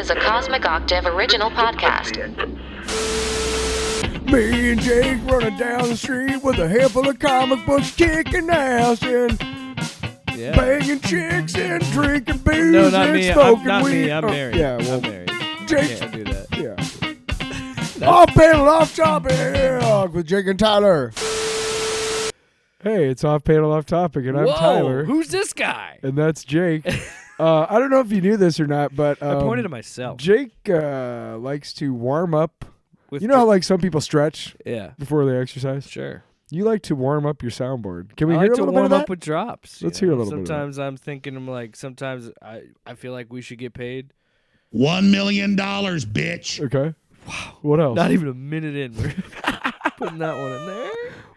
is a Cosmic Octave original podcast. Me and Jake running down the street with a handful of comic books, kicking ass and banging chicks and drinking booze No, not and me. smoking Not weed. me. I'm Oh, married. Yeah, well, I'm married. Jake. Can't do that. Yeah. Off panel, off topic with Jake and Tyler. Hey, it's off panel, off topic, and I'm Tyler. Who's this guy? And that's Jake. I don't know if you knew this or not, but I pointed to myself. Jake likes to warm up. With You know how like some people stretch yeah, before they exercise? sure. You like to warm up your soundboard. Can we I hear like a to little warm bit of up that? with drops. Let's you hear a know? little bit of that. Sometimes I'm thinking, I'm like, sometimes I feel like we should get paid. $1 million, bitch. Okay. Wow. What else? Not even a minute in, we're putting that one in there.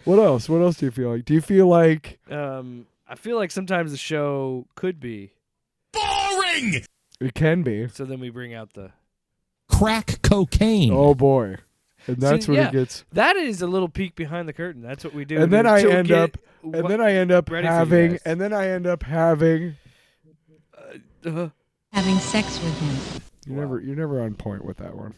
What else? What else do you feel like? Do you feel like I feel like sometimes the show could be. Boring. it can be? So then we bring out the. Crack cocaine. Oh boy. And that's See, when yeah, it gets. That is a little peek behind the curtain. That's what we do. And then to I get end up. wh- And then I end up ready for you having. guys. And then I end up having. Having sex with him. You're never on point with that one.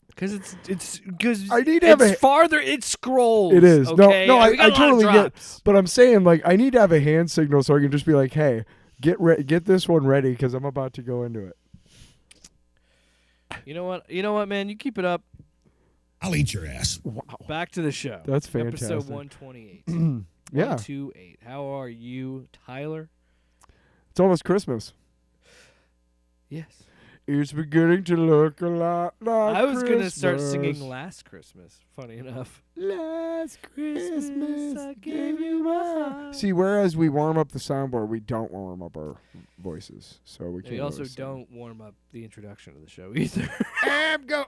Because it's because I need to have it's farther. It scrolls. It is. Okay? No, We I got a lot of totally get. drops. But I'm saying like I need to have a hand signal so I can just be like, hey, get this one ready because I'm about to go into it. You know what, man? You keep it up. I'll eat your ass. Wow. Back to the show. That's fantastic. Episode 128. Yeah. 128. How are you, Tyler? It's almost Christmas. Yes. It's beginning to look a lot like I was gonna start Christmas. singing Last Christmas. Funny enough. Last Christmas, I gave you my heart. See, whereas we warm up the soundboard, we don't warm up our voices, so we can't. We also really sing. don't warm up the introduction of the show either. And go.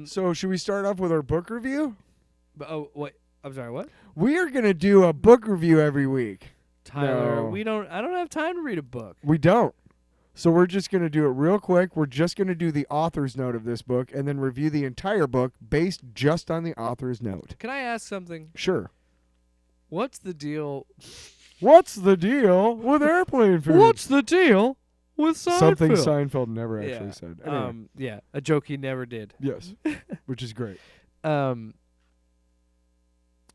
So should we start off with our book review? But, oh wait, I'm sorry. What? We are gonna do a book review every week. Tyler, No. I don't have time to read a book. We don't. So we're just going to do it real quick. We're just going to do the author's note of this book and then review the entire book based just on the author's note. Can I ask something? Sure. What's the deal? What's the deal with airplane food? What's the deal with Seinfeld? Something Seinfeld never actually said. Anyway. Yeah, a joke he never did. Yes, which is great.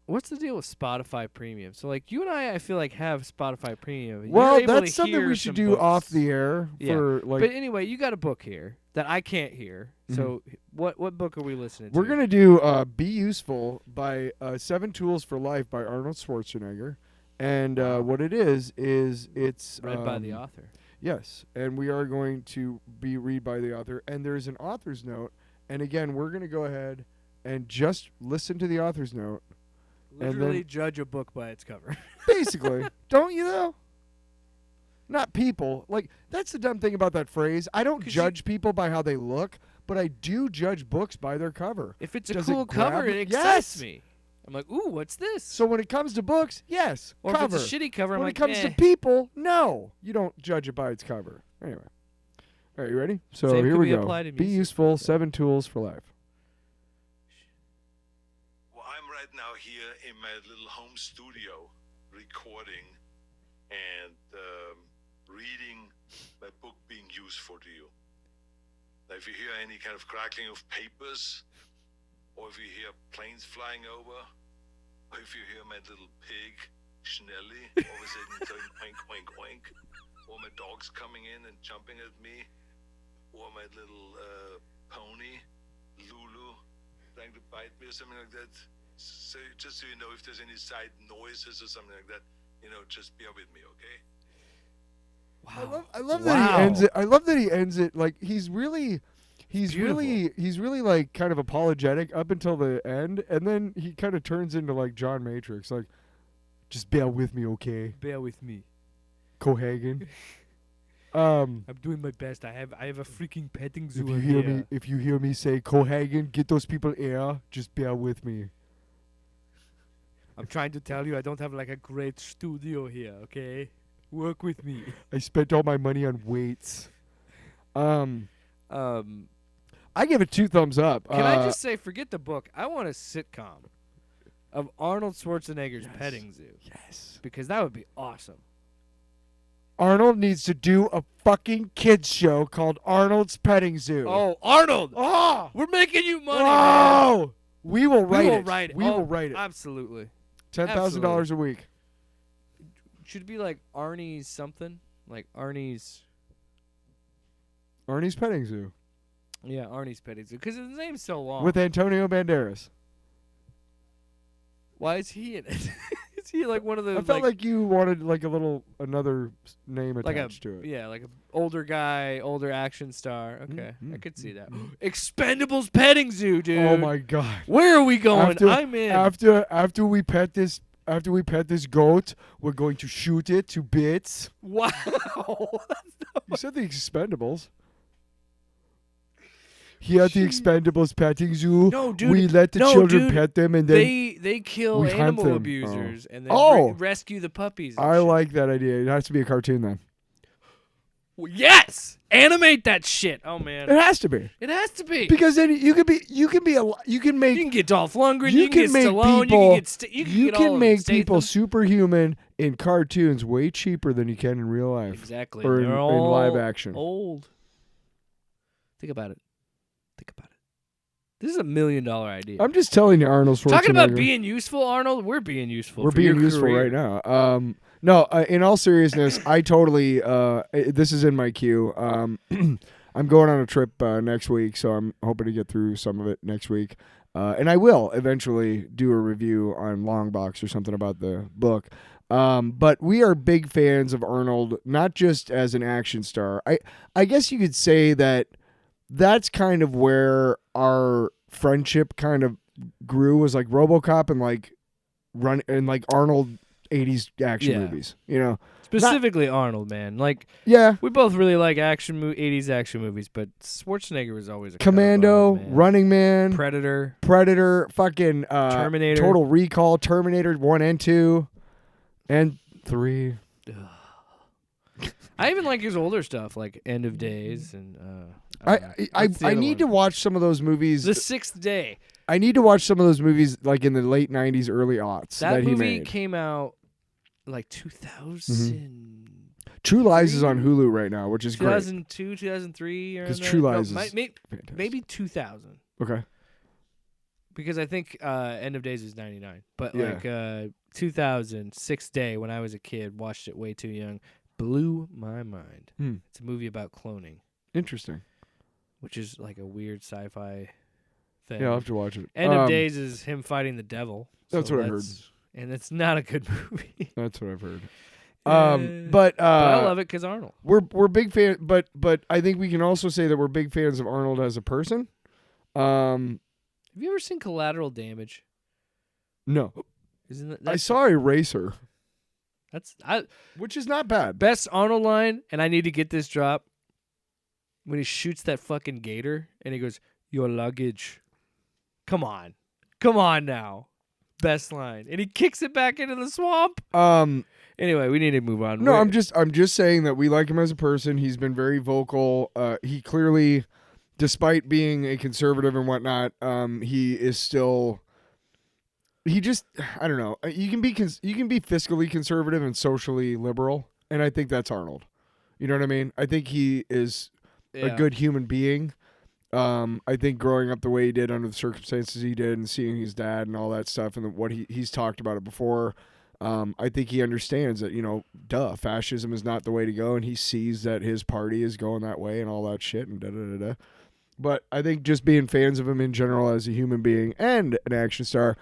What's the deal with Spotify Premium? So, like, you and I feel like have Spotify Premium. and Well, you're able that's to something hear we should some do books. off the air Yeah. for like. But anyway, you got a book here that I can't hear. So, what book are we listening to? We're gonna do "Be Useful" by 7 Tools for Life by Arnold Schwarzenegger, and what it is it's read by the author. Yes, and we are going to be read by the author, and there's an author's note, and again, we're going to go ahead and just listen to the author's note. And Literally then- judge a book by its cover. Basically, don't you though? Not people. Like, that's the dumb thing about that phrase. I don't 'Cause judge people by how they look, but I do judge books by their cover. If it's a Does it cool grab cover, me? it excites Yes! me. I'm like, ooh, what's this? So when it comes to books, yes, or cover. if it's a shitty cover, I'm When like, it comes to people, no. You don't judge it by its cover. Anyway. All right, you ready? So Same here could we be go. applied to Be music. useful, 7 Tools for Life. Well, I'm right now here in my little home studio recording and reading my book being useful to you. Now, if you hear any kind of crackling of papers, or if you hear planes flying over, or if you hear my little pig, Schnelly, all of a sudden going oink, oink, oink, or my dog's coming in and jumping at me, or my little pony, Lulu, trying to bite me or something like that. So just so you know, if there's any side noises or something like that, just bear with me, okay? I love that he ends it. I love that he ends it like he's really like kind of apologetic up until the end, and then he kind of turns into like John Matrix, like, just bear with me, okay? bear with me. Cohagen. I'm doing my best. I have a freaking petting zoo If you hear me say Cohagen, get those people air, just bear with me. I'm trying to tell you, I don't have like a great studio here. Okay, work with me. I spent all my money on weights. I give it 2 thumbs up. Can I just say, forget the book. I want a sitcom of Arnold Schwarzenegger's petting zoo. Yes. Because that would be awesome. Arnold needs to do a fucking kids show called Arnold's Petting Zoo. Oh, Arnold! Oh! We're making you money, man. Oh! We will write We will it. write it. We Oh, will write it. Absolutely. $10,000 a week. Should it be like Arnie's something? Like Arnie's Petting Zoo Yeah, Arnie's Petting Zoo. Because his name's so long. with Antonio Banderas. Why is he in it? Is he like one of the I felt like you wanted like another name like attached to it. Yeah, like an older guy, older action star. Okay, I could see that. mm. Expendables Petting Zoo, dude. Oh my god! Where are we going? After- I'm in. After we pet this goat, we're going to shoot it to bits. Wow. You said the Expendables. Here at the Expendables petting zoo, No, dude. we let the children pet them, and then they kill we hunt animal them. abusers and then Oh. rescue the puppies. And I shit. like that idea. It has to be a cartoon then. Well, yes, animate that shit. Oh man, It has to be it has to be. because then you can make You can get Dolph Lundgren. You can get make Stallone. people you can get all of make them, people Statham. superhuman in cartoons way cheaper than you can in real life. Exactly. Or They're in all live action. Old. Think about it. This is $1 million idea. I'm just telling you, Arnold Schwarzenegger. Talking about being useful, Arnold. We're being useful. We're for being your useful career. right now. No, in all seriousness, I totally. This is in my queue. I'm going on a trip next week, so I'm hoping to get through some of it next week. And I will eventually do a review on Longbox or something about the book. But we are big fans of Arnold, not just as an action star. I guess you could say that's kind of where our friendship kind of grew, was like RoboCop and like Arnold 80s action movies, you know. Specifically Arnold, man. Like, Yeah. we both really like 80s action movies, but Schwarzenegger was always a Commando, cut above, man. Running Man, Predator, fucking Terminator. Total Recall, Terminator 1 and 2 and 3. I even like his older stuff, like End of Days and I need to watch some of those movies. The Sixth Day. I need to watch some of those movies like in the late 90s, early aughts that he movie made. came out like 2000. True Lies is on Hulu right now, which is great. 2002, 2003. Because True Lies is fantastic. maybe 2000. Okay. Because I think End of Days is 99. But Yeah. like 2000, Sixth Day, when I was a kid, watched it way too young, blew my mind. It's a movie about cloning. Interesting. Which is like a weird sci-fi thing. Yeah, I'll have to watch it. End of Days is him fighting the devil. That's what I heard. And it's not a good movie. That's what I've heard. But I love it because Arnold. We're big fan, but I think we can also say that we're big fans of Arnold as a person. Have you ever seen Collateral Damage? No. Isn't that, I saw Eraser, which is not bad. Best Arnold line, and I need to get this drop. When he shoots that fucking gator and he goes, "Your luggage." Come on now. Best line, and he kicks it back into the swamp. Anyway, we need to move on. No, I'm just saying that we like him as a person. He's been very vocal. He clearly, despite being a conservative and whatnot, he is still. He just, I don't know. You can be fiscally conservative and socially liberal, and I think that's Arnold. You know what I mean? I think he is a good human being. I think growing up the way he did under the circumstances he did and seeing his dad and all that stuff and what he's talked about it before, I think he understands that, fascism is not the way to go, and he sees that his party is going that way and all that shit and da-da-da-da. But I think just being fans of him in general as a human being and an action star,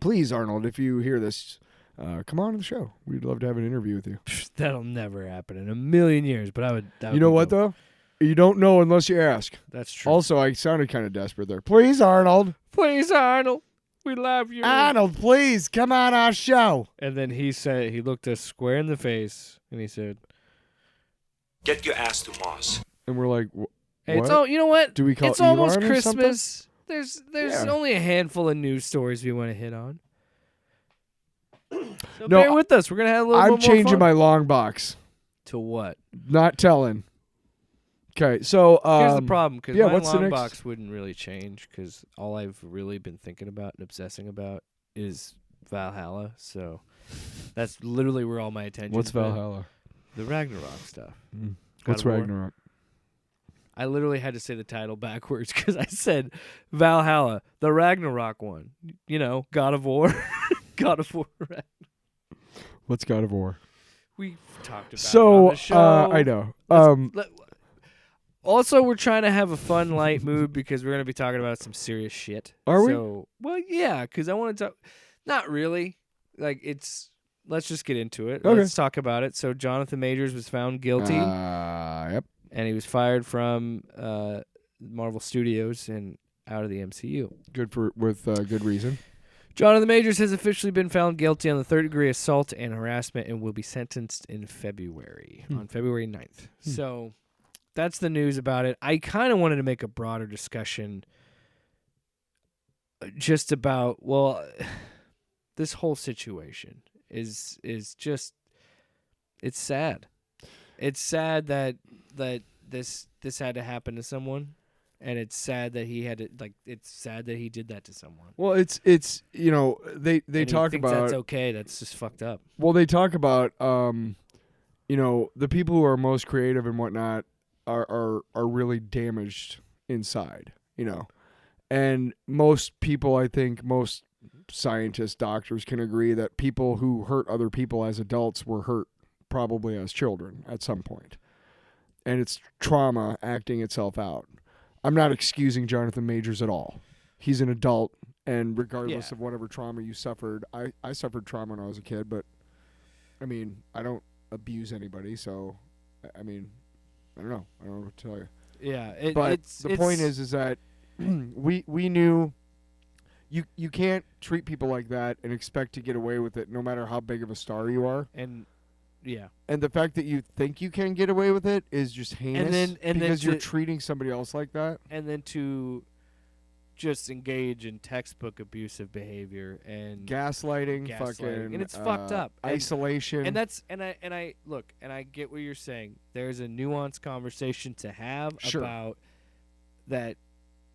please, Arnold, if you hear this, come on to the show. We'd love to have an interview with you. That'll never happen in a million years, but I would. You know what, though? You don't know unless you ask. That's true. Also, I sounded kind of desperate there. Please, Arnold. Please, Arnold. We love you. Arnold, please, come on our show. And then he looked us square in the face, and he said, "Get your ass to Mars." And we're like, "Hey, what? you know what? Do we call it's almost Elon or something?" Christmas. There's only a handful of news stories we want to hit on. So bear with us. We're gonna have a little. I'm bit more changing fun. my long box. To what? Not telling. Okay, so here's the problem, because my what's the long next? box wouldn't really change, because all I've really been thinking about and obsessing about is Valhalla. So that's literally where all my attention. What's Valhalla? the Ragnarok stuff. What's God of War. Ragnarok? I literally had to say the title backwards because I said Valhalla, the Ragnarok one. You know, God of War. God of War. What's God of War? We've talked about it So on the show. I know. Also, we're trying to have a fun, light mood because we're going to be talking about some serious shit. Are we? Well, yeah, because I want to talk. Not really. Like, it's. Let's just get into it. Okay. Let's talk about it. So, Jonathan Majors was found guilty. Yep. And he was fired from Marvel Studios and out of the MCU. With good reason. Jonathan Majors has officially been found guilty on the third-degree assault and harassment and will be sentenced in February, on February 9th. So that's the news about it. I kind of wanted to make a broader discussion just about, well, this whole situation is just, it's sad. It's sad that this had to happen to someone. And it's sad that he had to, like, it's sad that he did that to someone. Well, it's you know, they And talk he thinks about that's okay. That's just fucked up. Well, they talk about you know, the people who are most creative and whatnot are really damaged inside, you know. And most people, I think most scientists, doctors can agree that people who hurt other people as adults were hurt probably as children at some point. And it's trauma acting itself out. I'm not excusing Jonathan Majors at all. He's an adult, and regardless of whatever trauma you suffered, I suffered trauma when I was a kid, but, I mean, I don't abuse anybody, so, I mean, I don't know. I don't know what to tell you. Yeah. But the point is that we knew you can't treat people like that and expect to get away with it no matter how big of a star you are. And yeah. And the fact that you think you can get away with it is just heinous because you're to, treating somebody else like that. And then to just engage in textbook abusive behavior and gaslighting, fucking, and it's fucked up. Isolation. And that's and I look, and I get what you're saying. There's a nuanced conversation to have about that.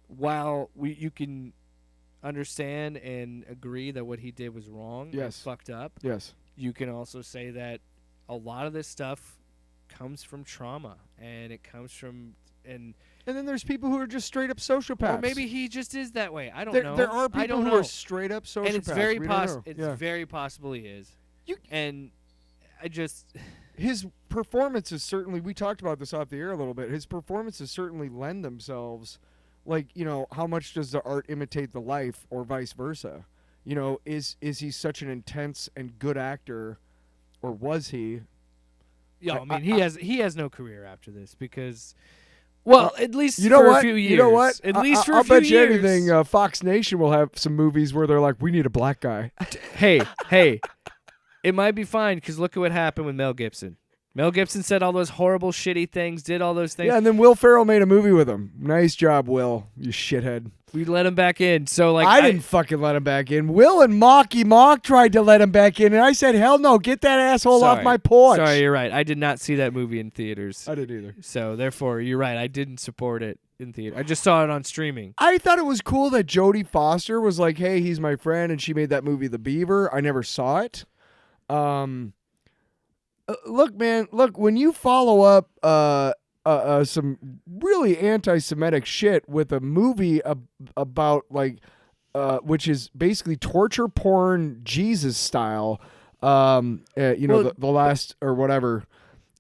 While you can understand and agree that what he did was wrong, and fucked up. Yes. You can also say that a lot of this stuff comes from trauma, and it comes from and then there's people who are just straight up sociopaths. Or maybe he just is that way. I don't know. There are people who are straight up sociopaths. And it's very very possible he is. And I just his performances certainly. We talked about this off the air a little bit. His performances certainly lend themselves. Like, you know, how much does the art imitate the life, or vice versa? You know, is he such an intense and good actor, or was he? Yeah, I mean, he has no career after this because, well, at least for a few years. You know what? At least for a I'll few bet you years. anything. Fox Nation will have some movies where they're like, we need a black guy. Hey, it might be fine because look at what happened with Mel Gibson. Mel Gibson said all those horrible, shitty things, did all those things. Yeah, and then Will Ferrell made a movie with him. Nice job, Will, you shithead. We let him back in. So like I didn't fucking let him back in. Will and Mocky Mock tried to let him back in, and I said, hell no, get that asshole off my porch. Sorry, you're right. I did not see that movie in theaters. I didn't either. So therefore, you're right. I didn't support it in theater. I just saw it on streaming. I thought it was cool that Jodie Foster was like, hey, he's my friend, and she made that movie The Beaver. I never saw it. Look, man, when you follow up some really anti-Semitic shit with a movie about like which is basically torture porn Jesus style, the last or whatever.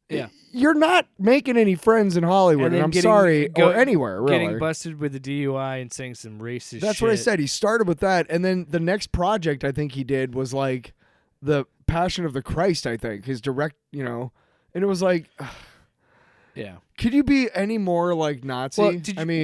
Yeah. You're not making any friends in Hollywood, and I'm sorry, or anywhere, really. Getting busted with a DUI and saying some racist shit. That's what I said. He started with that, and then the next project I think he did was like the Passion of the Christ, I think, his direct, and it was like, yeah. Could you be any more like Nazi?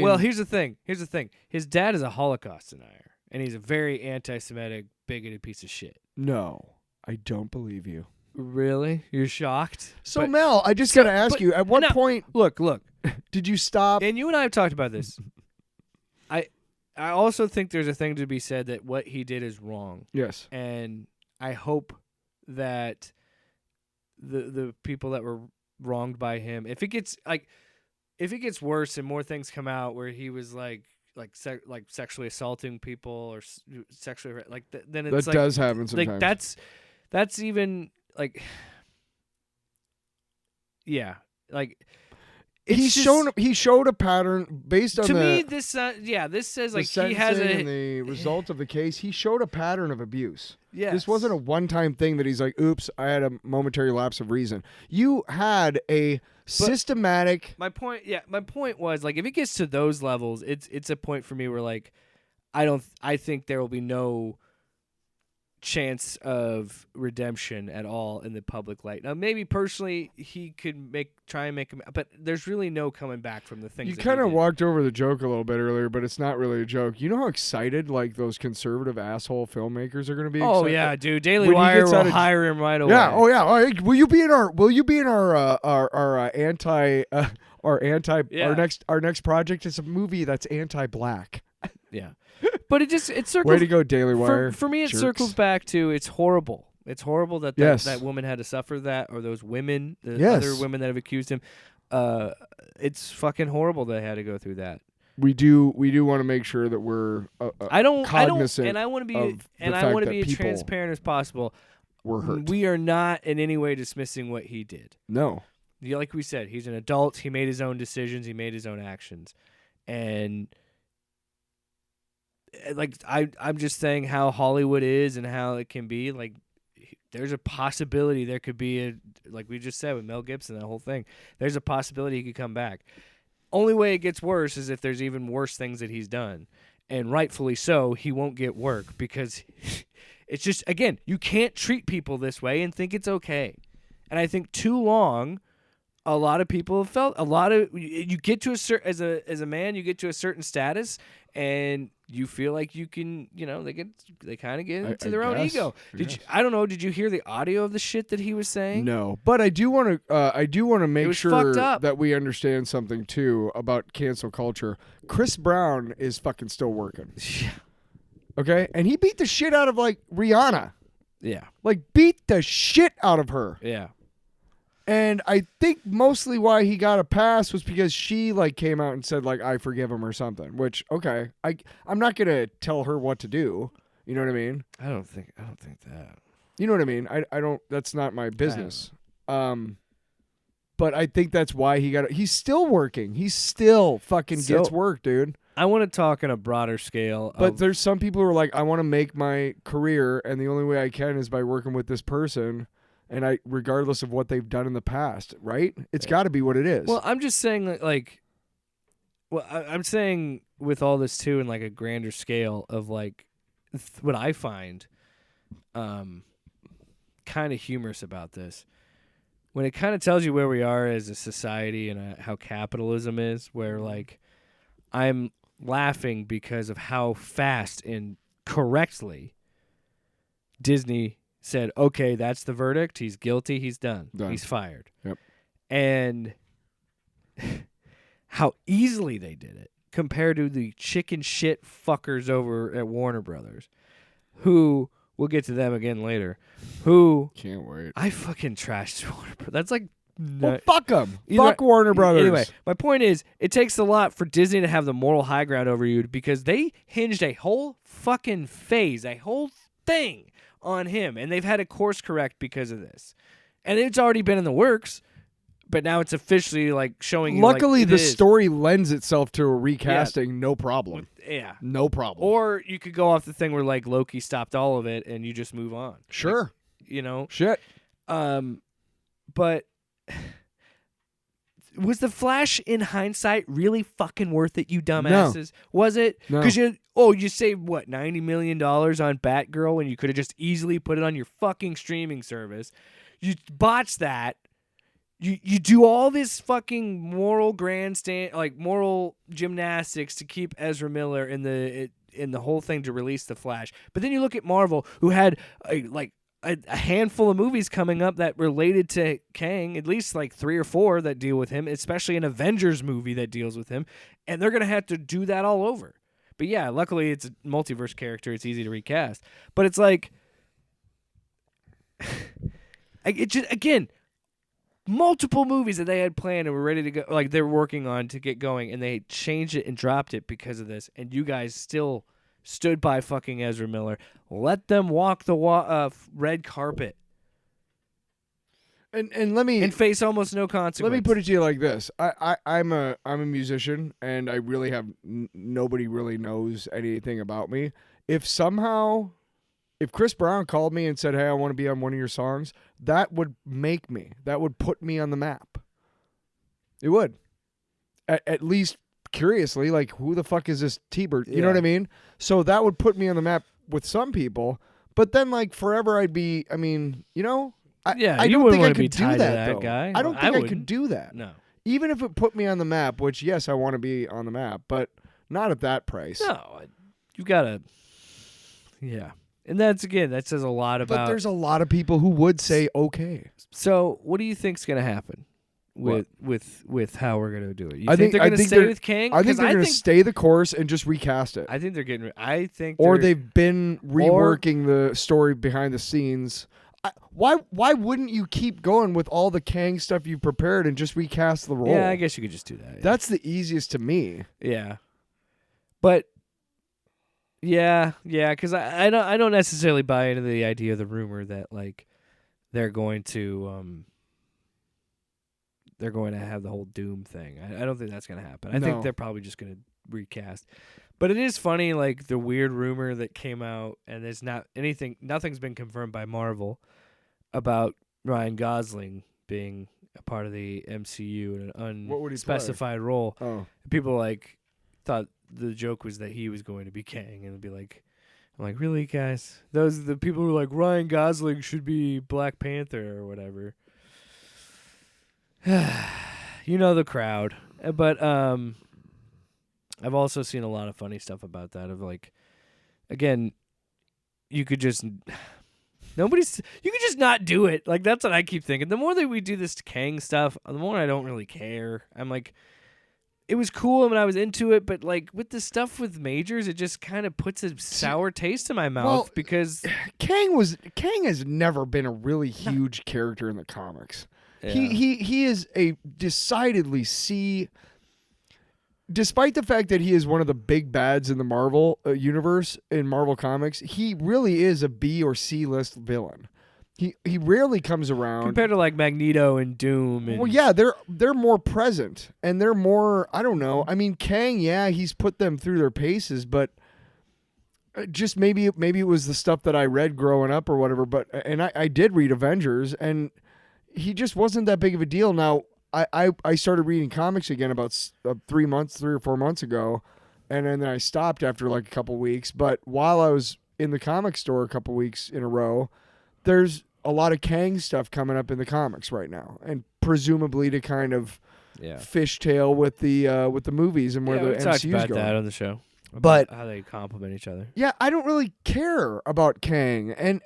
Well, here's the thing. His dad is a Holocaust denier, and he's a very anti-Semitic, bigoted piece of shit. No, I don't believe you. Really? You're shocked? So, Mel, I just got to ask you, at what point... Look. Did you stop? And you and I have talked about this. I also think there's a thing to be said that what he did is wrong. Yes. And I hope that the people that were wronged by him, if it gets worse and more things come out where he was like sexually assaulting people or sexually then it's that does happen sometimes. Like that's even like yeah, like He showed a pattern based on to the me. This this says like he has and the result of the case. He showed a pattern of abuse. Yes. This wasn't a one-time thing that he's like, "Oops, I had a momentary lapse of reason." You had a systematic. My point was like if it gets to those levels, it's a point for me where like I think there will be no chance of redemption at all in the public light. Now maybe personally he could try and make him, but there's really no coming back from the things. You that kind he of did. walked over the joke a little bit earlier, but it's not really a joke. You know how excited like those conservative asshole filmmakers are going to be? Oh excited? yeah, dude. Daily When he Wire gets will out of- hire him right away. Yeah. Oh yeah. Oh, hey, will you be in our anti our next project? It's a movie that's anti-black. Yeah. But it circles. Way to go, Daily Wire. For me, it jerks. circles back to it's horrible. It's horrible that Yes. that woman had to suffer that, or those women, the Yes. other women that have accused him. It's fucking horrible that they had to go through that. We do want to make sure that we're cognizant and I want to be, of the and I fact want to that be as people transparent as possible. were hurt. We are not in any way dismissing what he did. No. Like we said, he's an adult. He made his own decisions. He made his own actions, and like I'm just saying how Hollywood is and how it can be. Like, there's a possibility there could be like we just said with Mel Gibson, that whole thing. There's a possibility he could come back. Only way it gets worse is if there's even worse things that he's done, and rightfully so. He won't get work because it's just, again, you can't treat people this way and think it's okay. And I think too long, a lot of people have felt you get to a certain, as a man, you get to a certain status and you feel like you can, they kind of get into their own guess. ego. I don't know. Did you hear the audio of the shit that he was saying? No, but I do want to make was sure fucked up. that we understand something too about cancel culture. Chris Brown is fucking still working. Okay? And he beat the shit out of like Rihanna. Yeah. Like beat the shit out of her. Yeah. And I think mostly why he got a pass was because she like came out and said like I forgive him or something. Which I'm not gonna tell her what to do. You know what I mean? I don't think that. You know what I mean? I don't. That's not my business. But I think that's why he got. He's still working. He still fucking gets work, dude. I want to talk on a broader scale. But there's some people who are like, I want to make my career, and the only way I can is by working with this person. And regardless of what they've done in the past, right? It's got to be what it is. Well, I'm just saying, I'm saying with all this too, in like a grander scale of like what I find, kind of humorous about this, when it kind of tells you where we are as a society and how capitalism is, where like I'm laughing because of how fast and correctly Disney said, okay, that's the verdict. He's guilty. He's done. He's fired. Yep. And how easily they did it compared to the chicken shit fuckers over at Warner Brothers, who, we'll get to them again later, who... Can't wait. I fucking trashed Warner Brothers. That's like... Well, fuck them. Fuck Warner Brothers. Anyway, my point is, it takes a lot for Disney to have the moral high ground over you because they hinged a whole fucking phase, a whole thing on him, and they've had to course correct because of this. And it's already been in the works, but now it's officially like showing you. Luckily, like, the story lends itself to a recasting, no problem. Yeah. No problem. Or you could go off the thing where like Loki stopped all of it and you just move on. Sure. Like, Shit. But was the Flash in hindsight really fucking worth it, you dumbasses? No. Was it? No. Because you saved what, $90 million on Batgirl when you could have just easily put it on your fucking streaming service. You botch that. You do all this fucking moral grandstand, like moral gymnastics to keep Ezra Miller in the whole thing to release the Flash. But then you look at Marvel, who had a handful of movies coming up that related to Kang, at least like 3 or 4 that deal with him, especially an Avengers movie that deals with him, and they're going to have to do that all over. But yeah, luckily it's a multiverse character. It's easy to recast. But it's like, it just, again, multiple movies that they had planned and were ready to go, like they were working on to get going, and they changed it and dropped it because of this, and you guys still stood by fucking Ezra Miller. Let them walk the red carpet. And let me and face almost no consequence. let me put it to you like this: I'm a musician, and I really have nobody really knows anything about me. If Chris Brown called me and said, "Hey, I want to be on one of your songs," that would make me. That would put me on the map. It would. At least curiously, like, who the fuck is this T-Bird? You know what I mean? So that would put me on the map with some people. But then, like, forever I'd be, I mean, you know? I you don't wouldn't think I wanna be could do tied to that, that though. guy. I don't I think I could wouldn't. do that. No. Even if it put me on the map, which, yes, I want to be on the map, but not at that price. No, you gotta. Yeah, and that says a lot about. But there's a lot of people who would say, okay. So, what do you think's gonna happen with how we're gonna do it? You I think think- they're I gonna think stay they're- with Kang? I think 'Cause they're going to stay the course and just recast it. I think they're getting. I think. Or they're- they've been reworking the story behind the scenes. Why wouldn't you keep going with all the Kang stuff you prepared and just recast the role? Yeah, I guess you could just do that. Yeah. That's the easiest to me. Yeah, but yeah, because I don't necessarily buy into the idea of the rumor that like they're going to have the whole Doom thing. I don't think that's gonna happen. I think No. they're probably just gonna recast. But it is funny, like the weird rumor that came out, and there's nothing's been confirmed by Marvel about Ryan Gosling being a part of the MCU in an What would he unspecified role. Oh. People like thought the joke was that he was going to be Kang, and it'd be like, I'm like, really, guys? Those are the people who are like, Ryan Gosling should be Black Panther or whatever. You know the crowd. But I've also seen a lot of funny stuff about that. Of like, again, you could just not do it. Like, that's what I keep thinking. The more that we do this Kang stuff, the more I don't really care. I'm like, it was cool when I was into it, but like with the stuff with Majors, it just kind of puts a sour taste in my mouth because Kang has never been a really huge character in the comics. Yeah. He is a decidedly C. Despite the fact that he is one of the big bads in the Marvel universe in Marvel Comics, he really is a B or C list villain. He rarely comes around compared to like Magneto and Doom. And well, yeah, they're more present and they're more. I don't know. I mean, Kang, yeah, he's put them through their paces, but just maybe it was the stuff that I read growing up or whatever. But and I did read Avengers, and he just wasn't that big of a deal. Now I started reading comics again about 3 or 4 months ago, and then I stopped after like a couple weeks. But while I was in the comic store a couple weeks in a row, there's a lot of Kang stuff coming up in the comics right now, and presumably to kind of fishtail with the movies and where the we talked MCU's about going. that on the show, But- about how they complement each other. Yeah, I don't really care about Kang, and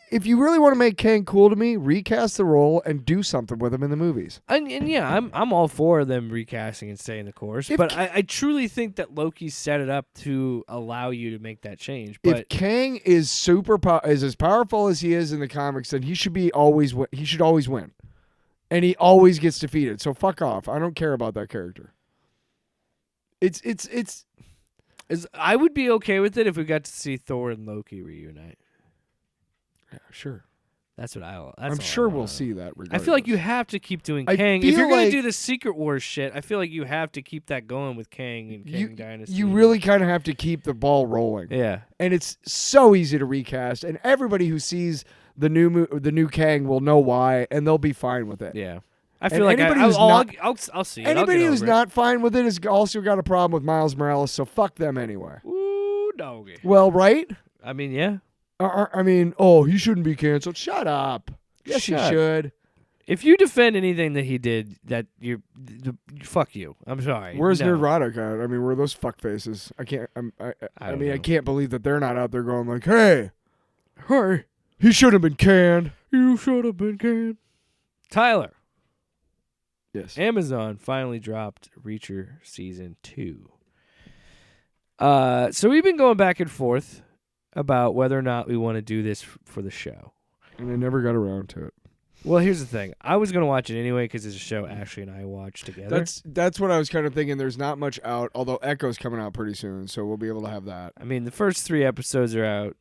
if you really want to make Kang cool to me, recast the role and do something with him in the movies. And yeah, I'm all for them recasting and staying the course, but I truly think that Loki set it up to allow you to make that change. But If Kang is is as powerful as he is in the comics, then he should always win, and he always gets defeated. So fuck off. I don't care about that character. I would be okay with it if we got to see Thor and Loki reunite. Yeah, sure. That's what I'm sure we'll see that. I feel like you have to keep doing I Kang. If feel you're going like- to do the Secret Wars shit, I feel like you have to keep that going with Kang and Kang Dynasty. You really kind of have to keep the ball rolling. Yeah. And it's so easy to recast, and everybody who sees the new Kang will know why, and they'll be fine with it. Yeah. I And feel like anybody who's I'll see it. I'll Anybody get who's over it. not fine with it has also got a problem with Miles Morales, so fuck them anyway. Ooh, doggy. Well, right? I mean, yeah. He shouldn't be canceled. Shut up. Yes, he Shut. should. If you defend anything that he did, that fuck you. I'm sorry. Where's No. Nerdrotic at? I mean, where are those fuck faces? I can't. I don't mean, I know. can't believe that they're not out there going like, "Hey, he should have been canned." You should have been canned. Tyler. Yes. Amazon finally dropped Reacher Season 2. So we've been going back and forth about whether or not we want to do this for the show. And I never got around to it. Well, here's the thing. I was going to watch it anyway because it's a show Ashley and I watch together. That's what I was kind of thinking. There's not much out, although Echo's coming out pretty soon, so we'll be able to have that. I mean, the first 3 episodes are out.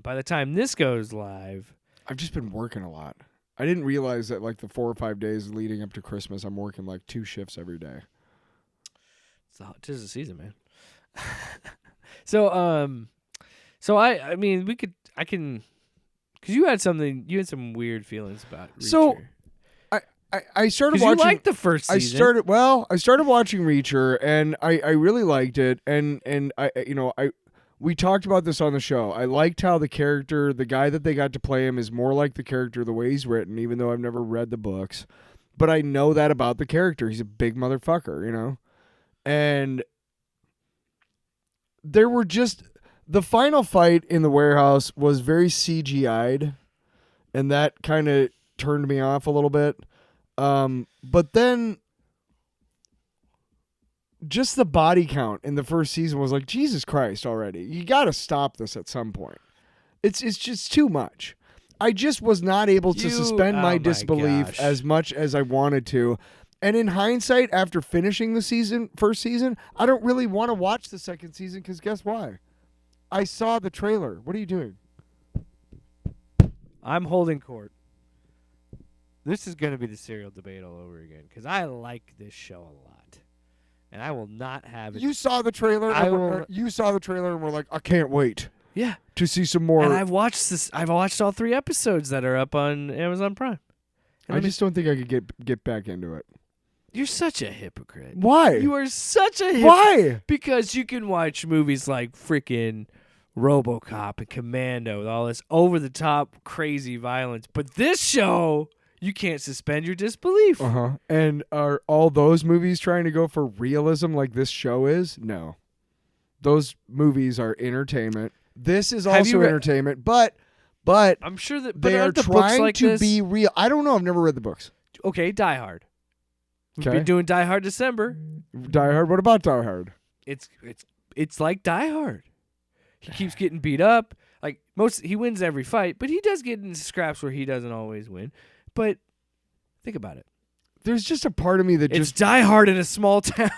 By the time this goes live, I've just been working a lot. I didn't realize that like the 4 or 5 days leading up to Christmas, I'm working like 2 shifts every day. Tis the season, man. So I mean I can, because you had some weird feelings about Reacher. So I started 'Cause watching. you liked the first season. I started watching Reacher, and I really liked it, and we talked about this on the show. I liked how the character, the guy that they got to play him, is more like the character the way he's written, even though I've never read the books. But I know that about the character. He's a big motherfucker, you know? And there were just... The final fight in the warehouse was very CGI'd, and that kind of turned me off a little bit. But then... just the body count in the first season was like, Jesus Christ already. You got to stop this at some point. It's just too much. I just was not able to suspend my disbelief as much as I wanted to. And in hindsight, after finishing the first season, I don't really want to watch the second season because guess why? I saw the trailer. What are you doing? I'm holding court. This is going to be the serial debate all over again because I like this show a lot. And I will not have it. You saw the trailer. You saw the trailer, and we're like, I can't wait. Yeah, to see some more. And I've watched this. I've watched all 3 episodes that are up on Amazon Prime. And I just don't think I could get back into it. You're such a hypocrite. Why? You are such a hypocrite. Why? Because you can watch movies like freaking RoboCop and Commando with all this over the top crazy violence, but this show. You can't suspend your disbelief. And are all those movies trying to go for realism like this show is? No. Those movies are entertainment. This is also entertainment, but I'm sure that they are the trying like to this? be real. I don't know. I've never read the books. Okay, Die Hard. We've Okay. been doing Die Hard December. Die Hard. What about Die Hard? It's like Die Hard. He keeps getting beat up. Like he wins every fight, but he does get into scraps where he doesn't always win. But think about it. There's just a part of me that It's just... Die Hard in a small town.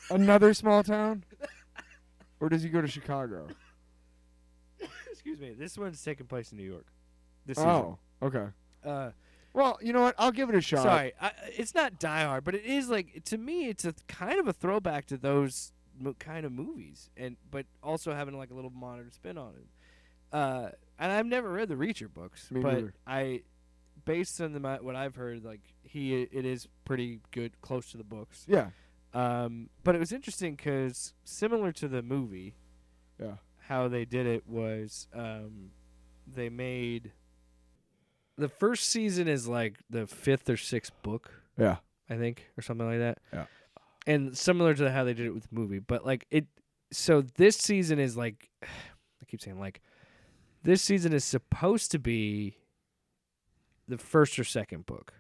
Another small town? Or does he go to Chicago? Excuse me. This one's taking place in New York. This Oh, okay. Well, you know what? I'll give it a shot. Sorry. It's not Die Hard, but it is like, to me, it's a kind of a throwback to those kind of movies, but also having like a little modern spin on it. And I've never read the Reacher books, Me but neither. based on what I've heard, like it is pretty good, close to the books. Yeah. But it was interesting because similar to the movie, how they did it was they made the first season is like the 5th or 6th book. Yeah. I think, or something like that. Yeah. And similar to how they did it with the movie, but like it. So this season is like, I keep saying like, this season is supposed to be the 1st or 2nd book.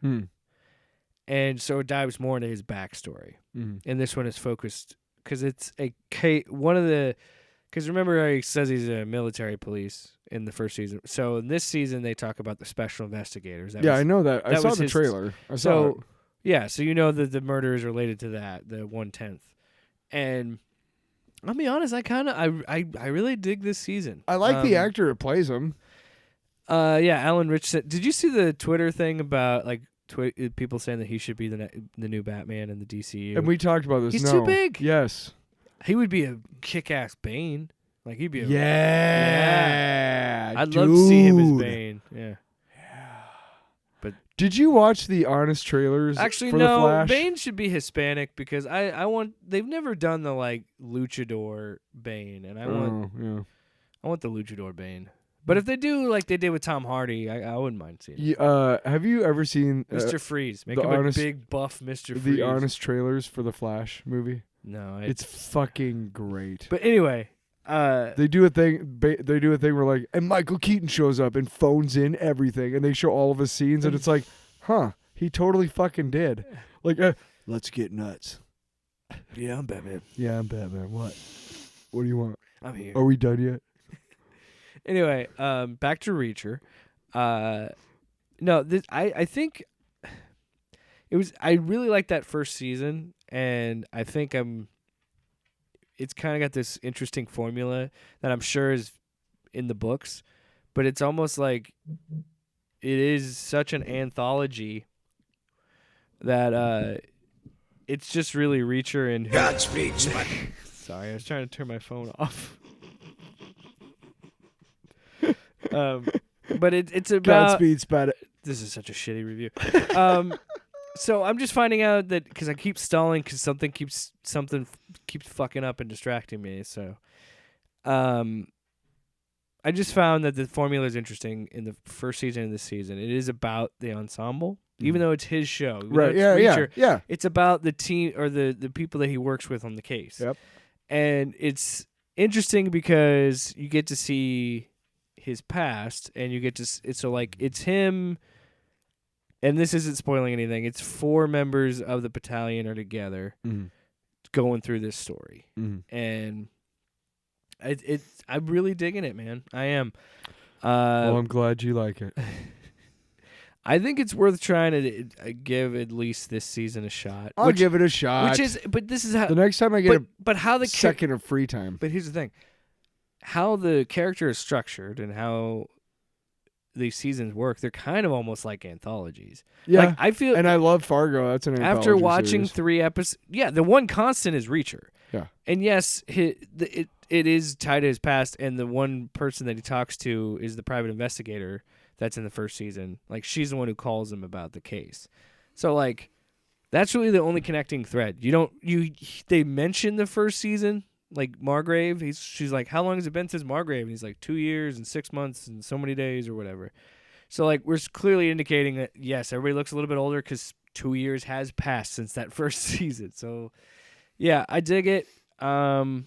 And so it dives more into his backstory. And this one is focused because it's because remember he says he's a military police in the first season. So in this season they talk about the special investigators. I know that. I saw the trailer. So you know that the murder is related to that, the 1/10. And I'll be honest, I really dig this season. I like the actor that plays him. Alan Richardson. Did you see the Twitter thing about like people saying that he should be the new Batman in the DCU? And we talked about this. He's too big. Yes. He would be a kick-ass Bane. Like he'd be a I'd love to see him as Bane. Yeah. But did you watch the honest trailers? Actually, for no. The Flash? Bane should be Hispanic because I want. They've never done the like luchador Bane, and I want the luchador Bane. But if they do like they did with Tom Hardy, I wouldn't mind seeing it. Have you ever seen Mr. Freeze? Make him a big buff Mr. Freeze. The honest trailers for the Flash movie? No, it's fucking great. But anyway, they do a thing. They do a thing where like, and Michael Keaton shows up and phones in everything, and they show all of his scenes, and it's like, huh, he totally fucking did. Like, let's get nuts. Yeah, I'm Batman. Yeah, I'm Batman. What? What do you want? I'm here. Are we done yet? Anyway, back to Reacher. No, I think it was. I really liked that first season, and I think it's kind of got this interesting formula that I'm sure is in the books, but it's almost like it is such an anthology that it's just really Reacher and Godspeed, Sorry, I was trying to turn my phone off. But it's about Godspeed, Spud. This is such a shitty review. So I'm just finding out that because I keep stalling because something keeps fucking up and distracting me. So, I just found that the formula is interesting in the first season of this season. It is about the ensemble, even though it's his show. Right? Yeah. It's about the team or the people that he works with on the case. Yep. And it's interesting because you get to see his past, and you get to it's him. And this isn't spoiling anything. It's 4 members of the battalion are together going through this story. And I'm really digging it, man. I am. Well, I'm glad you like it. I think it's worth trying to give at least this season a shot. I'll give it a shot. But this is how the next time I get how the second of free time. But here's the thing. How the character is structured and how these seasons work, they're kind of almost like anthologies. Yeah, like, I feel, and I love Fargo. That's an anthology after watching series. 3 episodes. Yeah, the one constant is Reacher. Yeah, and yes, it is tied to his past, and the one person that he talks to is the private investigator that's in the first season. Like, she's the one who calls him about the case. So like, that's really the only connecting thread. They mention the first season. Like Margrave, she's like, how long has it been since Margrave? And he's like, 2 years and 6 months and so many days or whatever. So like, we're clearly indicating that yes, everybody looks a little bit older because 2 years has passed since that first season. So yeah, I dig it. I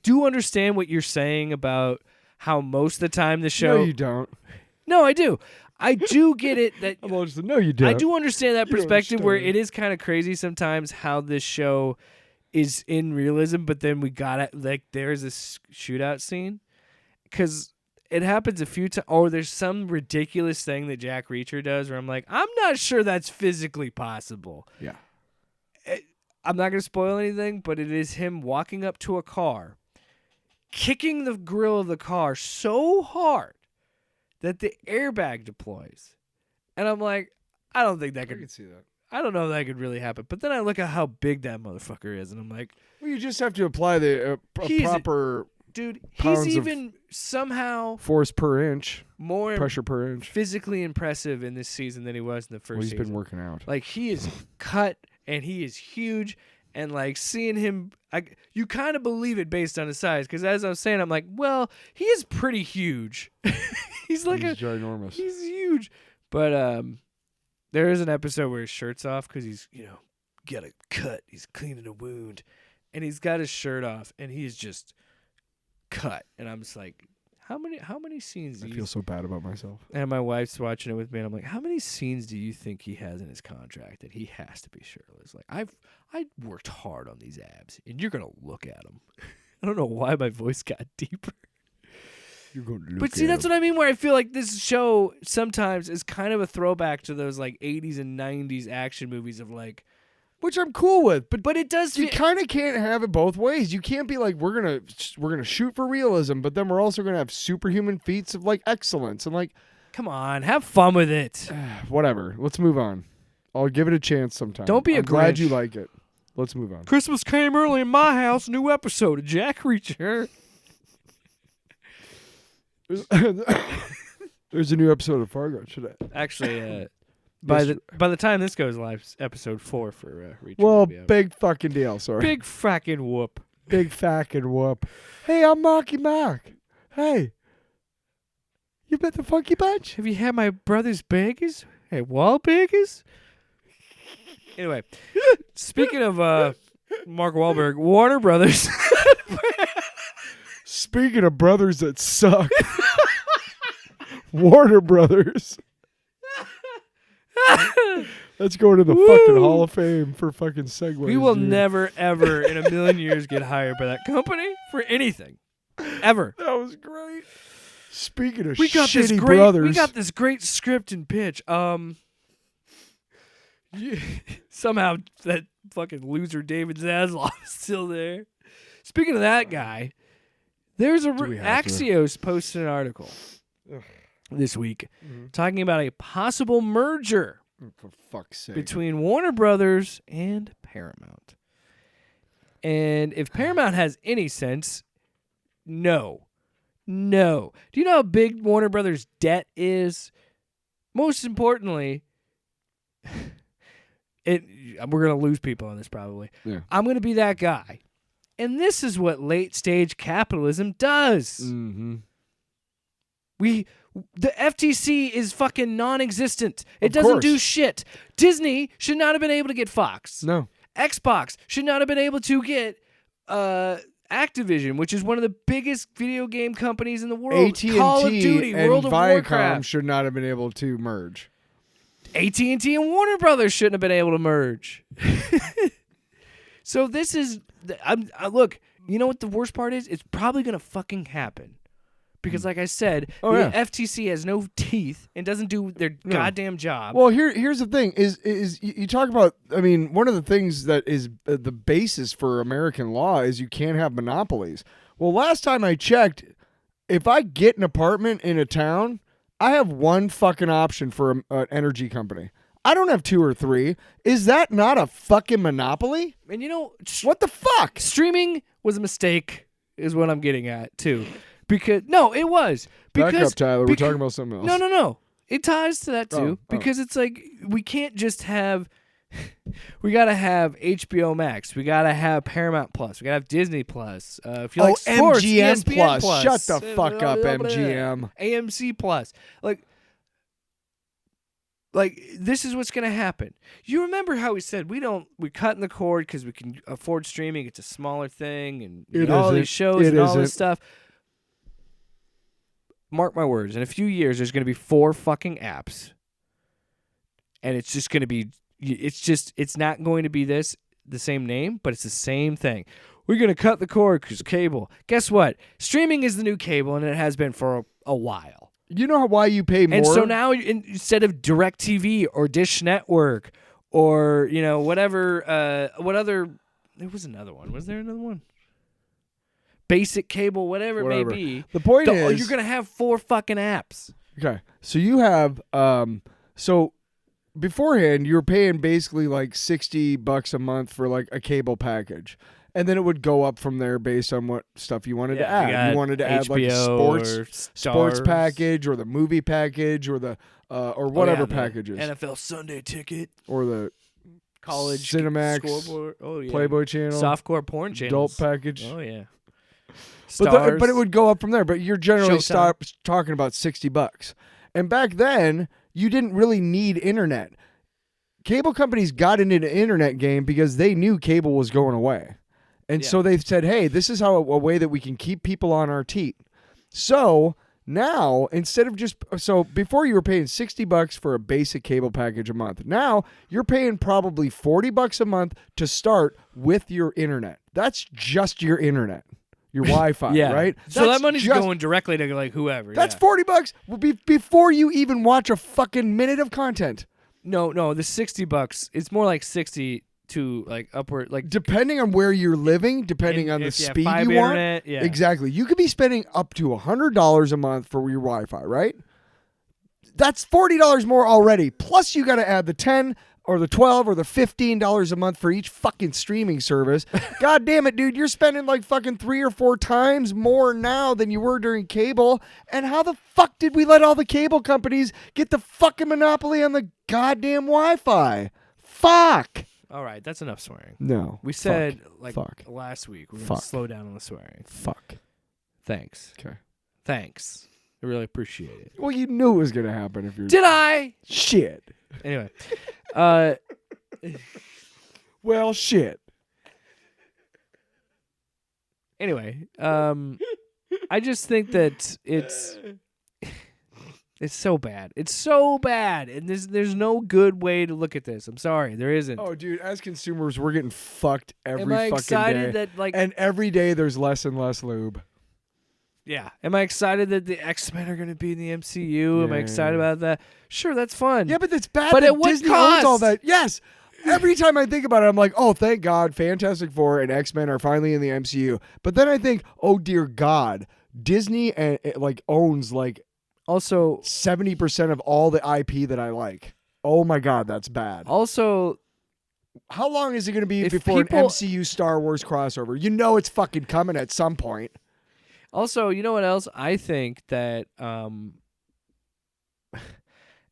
do understand what you're saying about how most of the time the show. No, you don't. No, I do. I do get it. That I'm all just no, you don't. I do understand that You don't perspective where understand. it is kind of crazy sometimes how this show is in realism, but then we got it like there's this shootout scene because it happens a few times. Or there's some ridiculous thing that Jack Reacher does where I'm like, I'm not sure that's physically possible. Yeah. I'm not going to spoil anything, but it is him walking up to a car, kicking the grill of the car so hard that the airbag deploys. And I'm like, I don't think that I could can see that. I don't know if that could really happen. But then I look at how big that motherfucker is, and I'm like, Well, you just have to apply the proper dude, pounds he's of even somehow force per inch, more pressure per inch. physically impressive in this season than he was in the first Well, he's season. been working out. Like, he is cut, and he is huge, and like seeing him, you kind of believe it based on his size. Because as I was saying, I'm like, well, he is pretty huge. he's ginormous. He's huge, but there is an episode where his shirt's off because he's, got a cut. He's cleaning a wound. And he's got his shirt off, and he's just cut. And I'm just like, how many scenes do I you... feel so bad about myself. And my wife's watching it with me, and I'm like, how many scenes do you think he has in his contract that he has to be shirtless? Like, I worked hard on these abs, and you're going to look at them. I don't know why my voice got deeper. You're going to look But see, that's what I mean, where I feel like this show sometimes is kind of a throwback to those like 80s and 90s action movies of like, which I'm cool with, but it does. You kind of can't have it both ways. You can't be like we're gonna shoot for realism, but then we're also gonna have superhuman feats of like excellence and like. Come on, have fun with it. Whatever. Let's move on. I'll give it a chance sometime. Don't be a I'm glad Grinch. you like it. Let's move on. Christmas came early in my house. New episode of Jack Reacher. There's a new episode of Fargo today. Actually, by the time this goes live, episode 4 for Reacher. Well, will be out. big fucking deal. Sorry. Big fracking whoop. Big fucking whoop. Hey, I'm Marky Mark. Hey. You bet the Funky Bunch? Have you had my brother's bagels? Hey, wall bagels? Anyway, speaking of Mark Wahlberg, Warner Brothers. Speaking of brothers that suck, Warner Brothers. Let's go into the fucking Hall of Fame for fucking segues. We will dude. never, ever in a million years get hired by that company for anything. Ever. That was great. Speaking of We got shitty this great script and pitch. Somehow that fucking loser David Zaslav is still there. Speaking of that guy, there's we have to? Axios posted an article. this week, talking about a possible merger For fuck's sake. between Warner Brothers and Paramount. And if Paramount has any sense, no. Do you know how big Warner Brothers' debt is? Most importantly, we're going to lose people on this probably. Yeah. I'm going to be that guy. And this is what late-stage capitalism does. Mm-hmm. The FTC is fucking non-existent. It Of doesn't course. do shit. Disney should not have been able to get Fox. No. Xbox should not have been able to get Activision, which is one of the biggest video game companies in the world. AT&T Call of Duty, and World of Viacom Warcraft. should not have been able to merge. AT&T and Warner Brothers shouldn't have been able to merge. So this is, look, you know what the worst part is? It's probably going to fucking happen. Because like I said, the FTC has no teeth and doesn't do their goddamn job. Well, here's the thing: is you talk about. I mean, one of the things that is the basis for American law is you can't have monopolies. Well, last time I checked, if I get an apartment in a town, I have one fucking option for an energy company. I don't have 2 or 3. Is that not a fucking monopoly? And you know, What the fuck? streaming was a mistake, is what I'm getting at too. Because no, it was. Because, Back up, Tyler. We're because- talking about something else. No. It ties to that too. Oh. Because it's like we can't just have. We gotta have HBO Max. We gotta have Paramount Plus. We gotta have Disney Plus. If you like sports, MGM ESPN Plus. Shut the fuck up, MGM. AMC Plus. Like this is what's gonna happen. You remember how we said we're cutting the cord because we can afford streaming. It's a smaller thing, and It all isn't. these shows It and all this isn't. stuff. Mark my words. In a few years, there's gonna be 4 fucking apps, and it's just gonna be. It's not going to be the same name, but it's the same thing. We're gonna cut the cord because cable. Guess what? Streaming is the new cable, and it has been for a while. You know why you pay more? And so now, instead of DirecTV or Dish Network or whatever, what other? There was another one. Was there another one? Basic cable, whatever it may be. The point is, you're gonna have 4 fucking apps. okay. So you have so beforehand you were paying basically like $60 a month for like a cable package. And then it would go up from there based on what stuff you wanted to add. You wanted to add like a HBO sports or package or the movie package or the or whatever packages. NFL Sunday ticket, Or the college Cinemax, scoreboard. Oh yeah, Playboy channel, softcore porn channels. adult package. Oh yeah. But it would go up from there. But you're generally Showtime. talking about $60. And back then, you didn't really need internet. Cable companies got into the internet game because they knew cable was going away. And so they said, hey, this is how a way that we can keep people on our teat. So now, instead of before you were paying $60 for a basic cable package a month. Now you're paying probably $40 a month to start with your internet. That's just your internet. Your Wi-Fi, right? So that money's going directly to like whoever. That's $40 before you even watch a fucking minute of content. No, the $60. It's more like 60 to like upward, like depending on where you're living, depending on the if you have speed fiber you want. internet, yeah. Exactly. You could be spending up to $100 a month for your Wi-Fi, right? That's $40 more already. Plus you got to add the 10 or the 12 or the $15 a month for each fucking streaming service. God damn it, dude. You're spending like fucking 3 or 4 times more now than you were during cable. And how the fuck did we let all the cable companies get the fucking monopoly on the goddamn Wi-Fi? Fuck. all right, that's enough swearing. No. We said Fuck. last week we're going to Fuck. slow down on the swearing. Fuck. Thanks. Okay. Thanks. I really appreciate it. Well, you knew it was going to happen if you're... Did I? Shit. Anyway. Well, shit. Anyway, I just think that it's so bad. It's so bad, and there's no good way to look at this. I'm sorry, there isn't. Oh, dude, as consumers, we're getting fucked every Am I fucking excited day. that like? And every day there's less and less lube. Yeah. Am I excited that the X-Men are going to be in the MCU? Am I Yeah. excited about that? Sure, that's fun. Yeah, but it's bad But that at what Disney owns all cost? that. Yes. Every time I think about it, I'm like, oh, thank God, Fantastic Four and X-Men are finally in the MCU. But then I think, oh, dear God, Disney owns Also, 70% of all the IP that I like. Oh my God, that's bad. also, How long is it going to be If before people- an MCU Star Wars crossover? You know it's fucking coming at some point. you know what else? I think that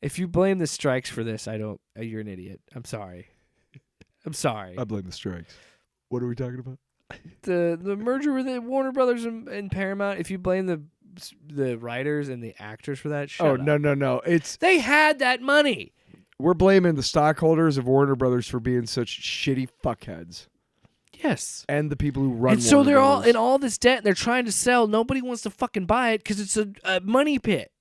if you blame the strikes for this, you're an idiot. I'm sorry. I'm sorry. blame the strikes. What are we talking about? The merger with the Warner Brothers and Paramount. If you blame the writers and the actors for that, shut up. No. They had that money. We're blaming the stockholders of Warner Brothers for being such shitty fuckheads. Yes. And the people who run And so Warner they're all Brothers. in all this debt and they're trying to sell. Nobody wants to fucking buy it because it's a money pit.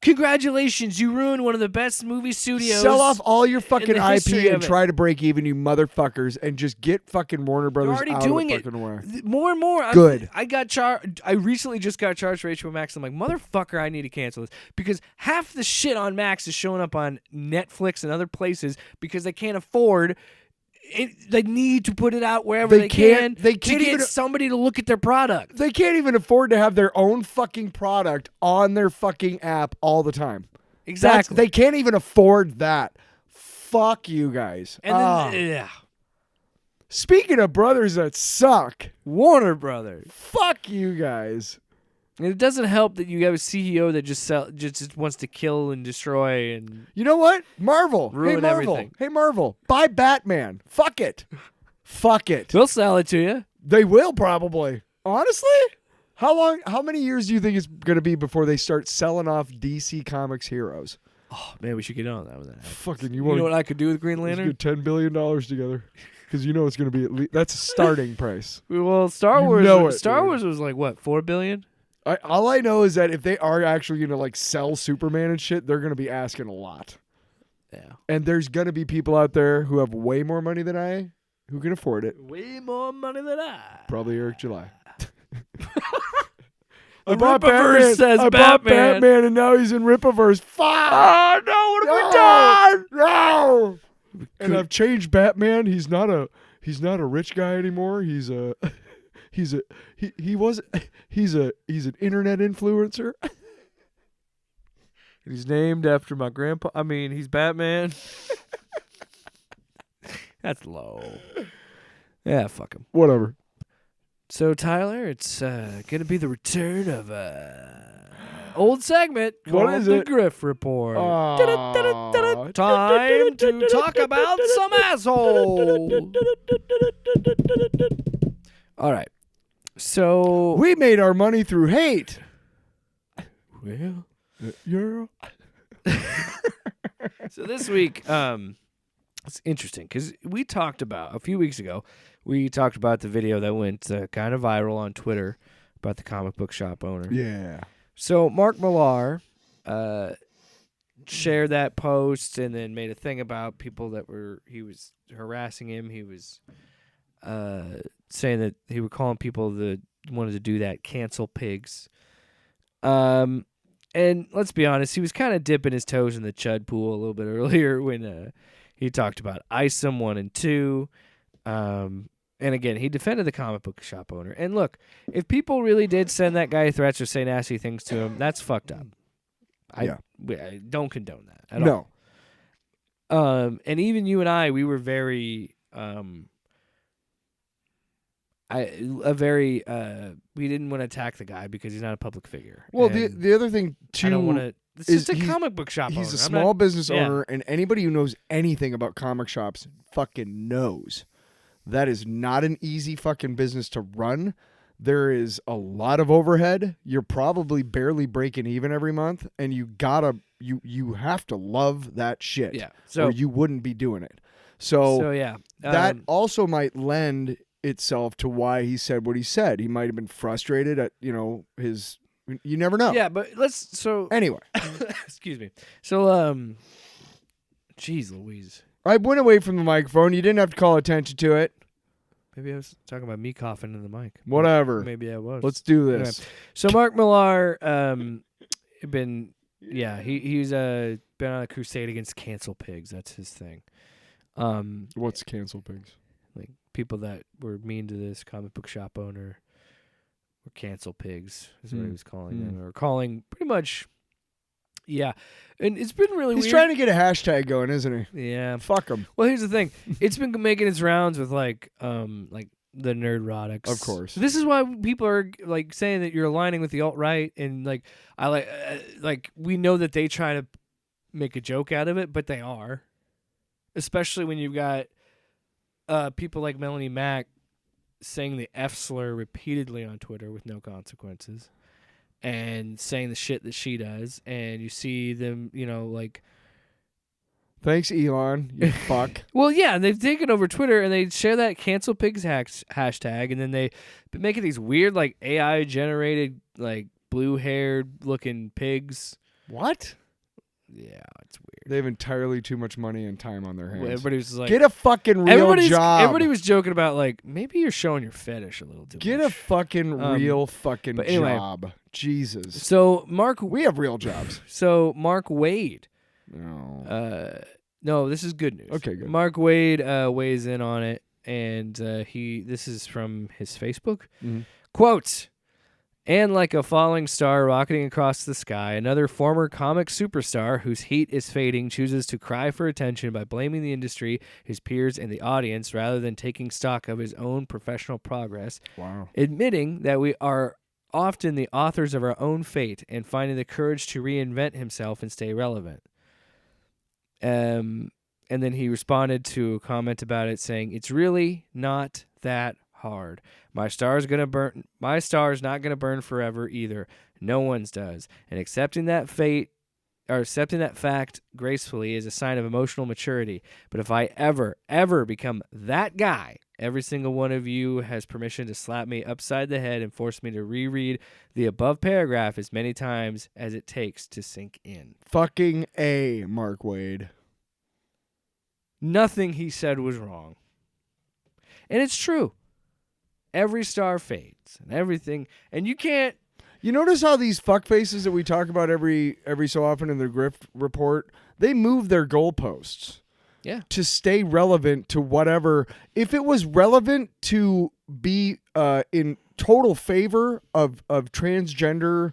Congratulations, you ruined one of the best movie studios. Sell off all your fucking the history IP and of it. try to break even, you motherfuckers, and just get fucking Warner Brothers already out doing of it. the fucking way. More and more. Good. I recently just got charged for HBO Max. I'm like, motherfucker, I need to cancel this because half the shit on Max is showing up on Netflix and other places because they can't afford. They need to put it out wherever they can. They to can't get even. somebody to look at their product. They can't even afford to have their own fucking product on their fucking app all the time. Exactly. They can't even afford that. Fuck you guys. And then, yeah. Speaking of brothers that suck, Warner Brothers. fuck you guys. And it doesn't help that you have a CEO that just wants to kill and destroy and You know what? Marvel. Ruin hey, Marvel. everything. Hey, Marvel. Buy Batman. Fuck it. Fuck it. they'll sell it to you. They will probably. Honestly? How many years do you think it's going to be before they start selling off DC Comics heroes? Oh man, we should get on that with that. Fucking, You know what I could do with Green let's Lantern? get $10 billion together. Because you know it's going to be at least, that's a starting price. Well, Star You Wars. know it, Star dude. Wars was like what, $4 billion? All I know is that if they are actually going to like sell Superman and shit, they're going to be asking a lot. Yeah. And there's going to be people out there who have way more money than I who can afford it. Way more money than I. Probably Eric July. The Rippaverse says I bought Batman. Batman and now he's in Rippaverse. Fuck! Oh no! What have we done? No! And I've changed Batman. He's not a rich guy anymore. He's an internet influencer. He's named after my grandpa. I mean, he's Batman. That's low. Yeah, fuck him. Whatever. So Tyler, it's gonna be the return of old segment What called is the it? Griff Report. Aw. Time to talk about some asshole. All right. So We made our money through hate. well, Yeah. so this week, it's interesting because we talked about a few weeks ago. We talked about the video that went kind of viral on Twitter about the comic book shop owner. Yeah. So Mark Millar shared that post and then made a thing about people that he was harassing him. He was saying that he would call people that wanted to do that cancel pigs. And let's be honest, he was kind of dipping his toes in the chud pool a little bit earlier when he talked about Isom 1 and 2. And again, he defended the comic book shop owner. And look, if people really did send that guy threats or say nasty things to him, that's fucked up. I don't condone that at all. No. And even you and I, we were very, we didn't want to attack the guy because he's not a public figure. Well, And the other thing too, I don't want to. It's is just a he's- comic book shop owner. he's a I'm small not- business yeah. owner, and anybody who knows anything about comic shops fucking knows that is not an easy fucking business to run. There is a lot of overhead. You're probably barely breaking even every month, and you have to love that shit. Yeah. So or you wouldn't be doing it. So yeah, that also might lend itself to why he said what he said. He might have been frustrated at his. You never know. yeah, but let's so Anyway, excuse me. So jeez Louise. I went away from the microphone. You didn't have to call attention to it. Maybe I was talking about me coughing in the mic. Whatever. Maybe I was. Let's do this. So Mark Millar, he's been on a crusade against cancel pigs. That's his thing. What's cancel pigs? Like people that were mean to this comic book shop owner were cancel pigs, is what he was calling them, or calling pretty much Yeah, and it's been really He's weird. trying to get a hashtag going, isn't he? Yeah. Fuck him. Well, here's the thing. It's been making its rounds with like the nerdrotics. Of course. This is why people are like saying that you're aligning with the alt-right, and like I like we know that they try to make a joke out of it, but they are. Especially when you've got people like Melanie Mack saying the F slur repeatedly on Twitter with no consequences. And saying the shit that she does, and you see them, like... Thanks, Elon, you fuck. Well, yeah, they've taken over Twitter, and they share that cancel pigs hashtag, and then they've been making these weird, like, AI-generated, like, blue-haired looking pigs. What? Yeah, it's weird. They have entirely too much money and time on their hands. Well, everybody was like... Get a fucking real job. Everybody was joking about, like, maybe you're showing your fetish a little too Get much. a fucking real fucking but anyway, job. Jesus. So, We have real jobs. So, Mark Waid... No. No, this is good news. Okay, good. Mark Waid weighs in on it, and this is from his Facebook. Mm-hmm. Quote, and like a falling star rocketing across the sky, another former comic superstar whose heat is fading chooses to cry for attention by blaming the industry, his peers, and the audience rather than taking stock of his own professional progress. Wow. Admitting that we are often the authors of our own fate and finding the courage to reinvent himself and stay relevant. And then he responded to a comment about it saying, "It's really not that hard. My star's not gonna burn forever either. No one's does. And accepting that fact gracefully is a sign of emotional maturity. But if I ever become that guy, every single one of you has permission to slap me upside the head and force me to reread the above paragraph as many times as it takes to sink in." Fucking A, Mark Waid. Nothing he said was wrong. And it's true. Every star fades and everything. And you can't... You notice how these fuckfaces that we talk about every so often in the Grift Report, they move their goalposts. Yeah. To stay relevant to whatever. If it was relevant to be in total favor of transgender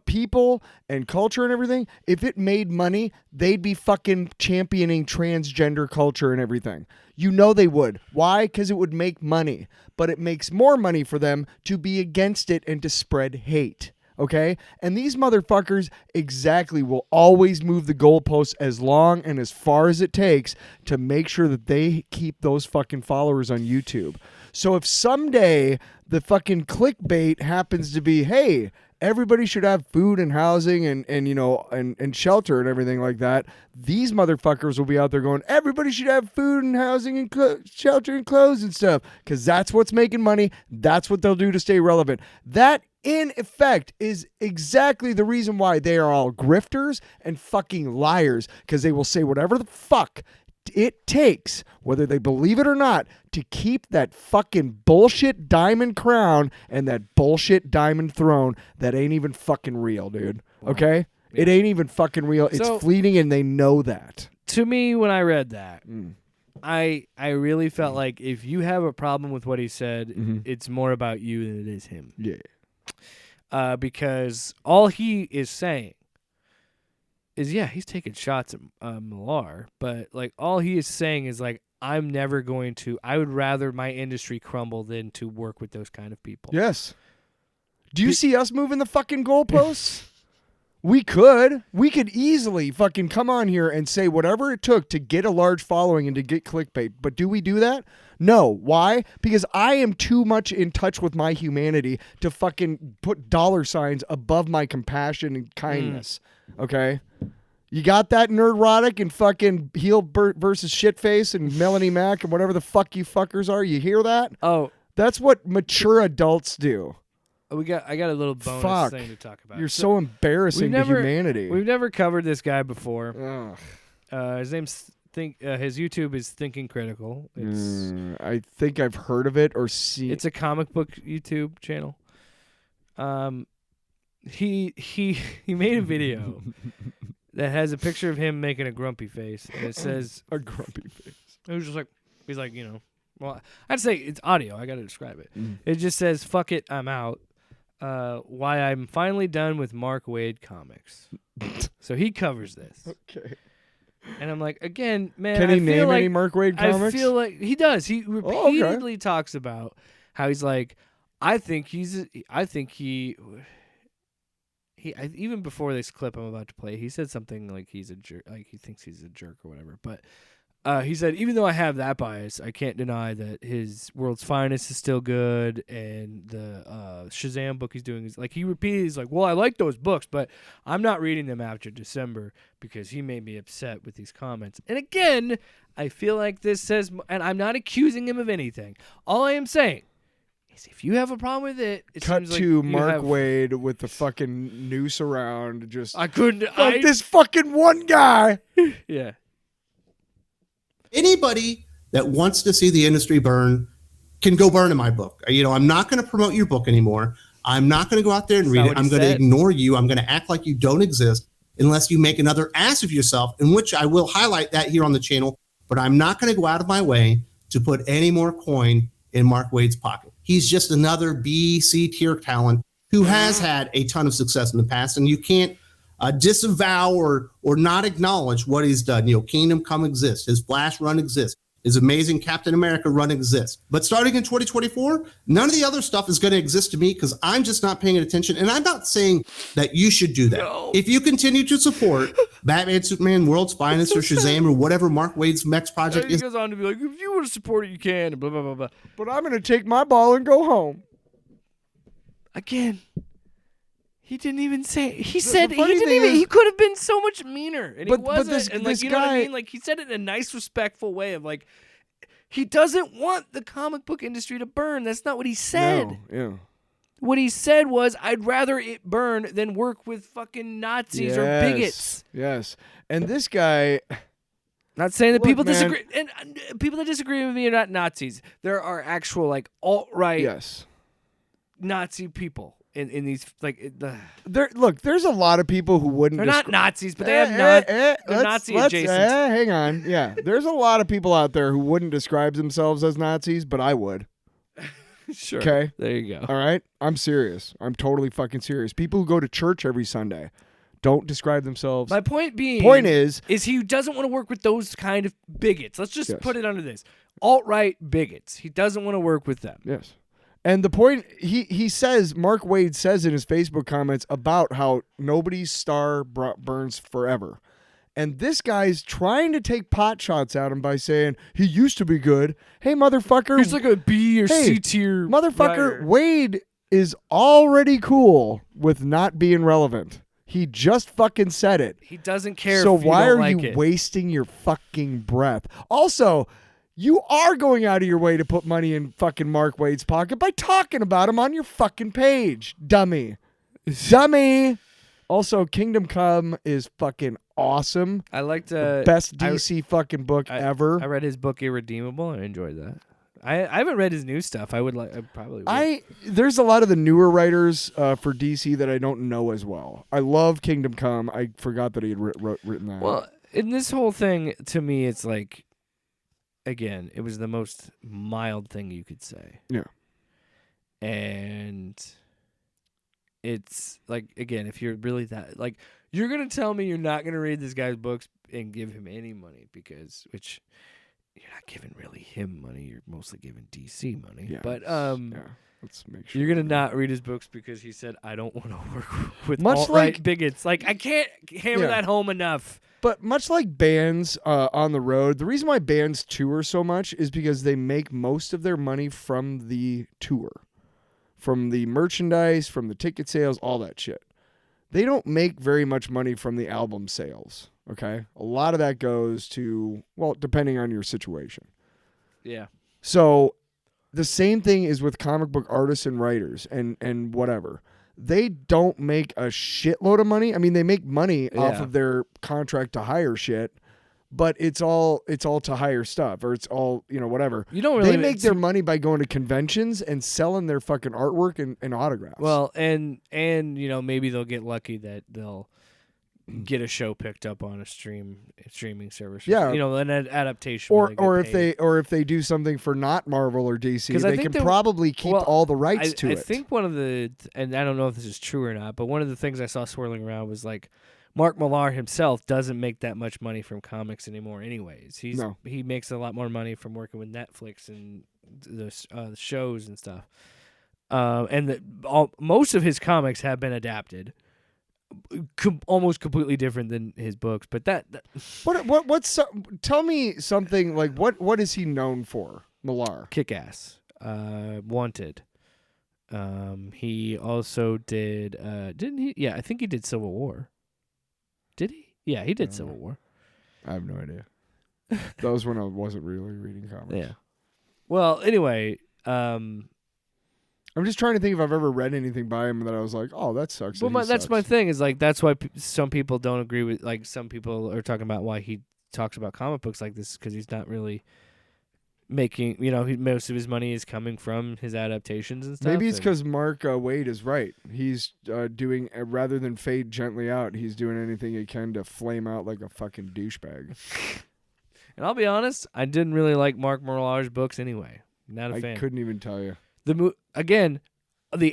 people and culture and everything, if it made money, they'd be fucking championing transgender culture and everything. You know they would. Why? Because it would make money. But it makes more money for them to be against it and to spread hate. Okay? And these motherfuckers exactly will always move the goalposts as long and as far as it takes to make sure that they keep those fucking followers on YouTube. So if someday the fucking clickbait happens to be, hey, everybody should have food and housing and shelter and everything like that, these motherfuckers will be out there going, everybody should have food and housing and shelter and clothes and stuff, because that's what's making money. That's what they'll do to stay relevant. That, in effect, is exactly the reason why they are all grifters and fucking liars, because they will say whatever the fuck it takes, whether they believe it or not, to keep that fucking bullshit diamond crown and that bullshit diamond throne that ain't even fucking real, dude. Okay? Yeah. It ain't even fucking real. It's fleeting, and they know that. To me, when I read that, I really felt like if you have a problem with what he said, it's more about you than it is him. Yeah. Because all he is saying is, yeah, he's taking shots at Millar, but like all he is saying is like, I would rather my industry crumble than to work with those kind of people. Yes. Do you see us moving the fucking goalposts? We could easily fucking come on here and say whatever it took to get a large following and to get clickbait. But do we do that? No. Why? Because I am too much in touch with my humanity to fucking put dollar signs above my compassion and kindness. Okay? You got that, Nerdrotic and fucking heel versus shitface and Melanie Mack and whatever the fuck you fuckers are? You hear that? Oh. That's what mature adults do. I got a little bonus thing to talk about. You're so embarrassing to humanity. We've never covered this guy before. His name's his YouTube is Thinking Critical. I think I've heard of it or seen. It's a comic book YouTube channel. He made a video that has a picture of him making a grumpy face, and it says a grumpy face. It was just like he's like, well, I'd say it's audio. I got to describe it. It just says, "Fuck it, I'm out." why I'm finally done with Mark Waid comics. So he covers this. Okay. And I'm like, again, man, Can I he feel name like, any Mark Waid comics? I feel like he does. He okay. repeatedly talks about how he's like, even before this clip I'm about to play, he said something like he's a jerk, like he thinks he's a jerk or whatever. But he said, even though I have that bias, I can't deny that his World's Finest is still good, and the Shazam book he's doing is like, he repeated, he's like, well, I like those books, but I'm not reading them after December because he made me upset with these comments. And again, I feel like this says, and I'm not accusing him of anything. All I am saying is, if you have a problem with it, Cut seems to like Mark have, Waid with the fucking noose around, just I couldn't. fuck this fucking one guy. Yeah. Anybody that wants to see the industry burn can go burn in my book. I'm not going to promote your book anymore. I'm not going to go out there and That's read not it. what I'm he going to said. ignore you. I'm going to act like you don't exist unless you make another ass of yourself, in which I will highlight that here on the channel. But I'm not going to go out of my way to put any more coin in Mark Waid's pocket. He's just another B, C tier talent who has had a ton of success in the past, and you can't disavow or not acknowledge what he's done. Kingdom Come exists. His Flash run exists. His Amazing Captain America run exists. But starting in 2024, none of the other stuff is going to exist to me because I'm just not paying attention. And I'm not saying that you should do that. No. If you continue to support Batman, Superman, World's Finest, or Shazam, or whatever Mark Waid's next project He is, goes on to be like, if you want to support it, you can, and blah, blah, blah, blah. But I'm going to take my ball and go home. Again, he didn't even say. He said he funny didn't thing even. is- he could have been so much meaner, and But- he but wasn't. this- and like, this you know what I guy- mean? Like, he said it in a nice, respectful way of like, he doesn't want the comic book industry to burn. That's not what he said. No, yeah. What he said was, I'd rather it burn than work with fucking Nazis or bigots. Yes. And this guy, Not saying that Look, people man. disagree, and people that disagree with me are not Nazis. There are actual like alt-right yes. Nazi people in these like. There's a lot of people who wouldn't They're not descri- Nazis, but they have they're Nazi adjacent. Hang on. Yeah. There's a lot of people out there who wouldn't describe themselves as Nazis, but I would. Sure. Okay. There you go. All right? I'm serious. I'm totally fucking serious. People who go to church every Sunday don't describe themselves. My point being, is he doesn't want to work with those kind of bigots. Let's just Yes. put it under this: alt-right bigots. He doesn't want to work with them. yes. And the point he says, Mark Waid says in his Facebook comments about how nobody's star burns forever. And this guy's trying to take pot shots at him by saying he used to be good. Hey, motherfucker. He's like a B or Hey, C tier Motherfucker, writer. Wade is already cool with not being relevant. He just fucking said it. He doesn't care. So if you why don't are like you it. wasting your fucking breath? Also, you are going out of your way to put money in fucking Mark Waid's pocket by talking about him on your fucking page, dummy. Dummy. Also, Kingdom Come is fucking awesome. I liked Best DC fucking book ever. I read his book Irredeemable and I enjoyed that. I haven't read his new stuff. I would like. I probably would. There's a lot of the newer writers for DC that I don't know as well. I love Kingdom Come. I forgot that he had written that. Well, in this whole thing, to me, it's like, again, it was the most mild thing you could say. Yeah. And it's like, again, if you're really that, like, you're going to tell me you're not going to read this guy's books and give him any money which you're not giving really him money. You're mostly giving DC money. Yeah, But, yeah. Let's make sure. you're going to not read his books because he said, I don't want to work with Much alt-right like- bigots. Like, I can't hammer Yeah. that home enough. But much like bands on the road, the reason why bands tour so much is because they make most of their money from the tour, from the merchandise, from the ticket sales, all that shit. They don't make very much money from the album sales, okay? A lot of that goes to, well, depending on your situation. Yeah. So the same thing is with comic book artists and writers and whatever. They don't make a shitload of money. I mean, they make money off Yeah. of their contract to hire shit, but it's all to hire stuff, or it's all, whatever. You don't really They make their money by going to conventions and selling their fucking artwork and autographs. Well, and maybe they'll get lucky that they'll get a show picked up on a streaming service. Yeah. An adaptation. Or if they do something for not Marvel or DC, 'Cause I they think can probably keep all the rights to I it. I think one of the, and I don't know if this is true or not, but one of the things I saw swirling around was like Mark Millar himself doesn't make that much money from comics anymore. Anyways, he makes a lot more money from working with Netflix and the shows and stuff. And most of his comics have been adapted. Almost completely different than his books, but tell me something like what is he known for? Millar, Kick-Ass, Wanted. He also did didn't he? Yeah, I think he did Civil War. Did he? Yeah, he did Civil War. I have no idea. That was when I wasn't really reading comics. Yeah. Well, anyway, I'm just trying to think if I've ever read anything by him that I was like, oh, that sucks. Well, that's my thing. Is like that's why some people don't agree with. Like some people are talking about why he talks about comic books like this because he's not really making. Most of his money is coming from his adaptations and stuff. Maybe it's because Mark Waid is right. He's doing rather than fade gently out, he's doing anything he can to flame out like a fucking douchebag. And I'll be honest, I didn't really like Mark Millar's books anyway. Not a fan. I couldn't even tell you. The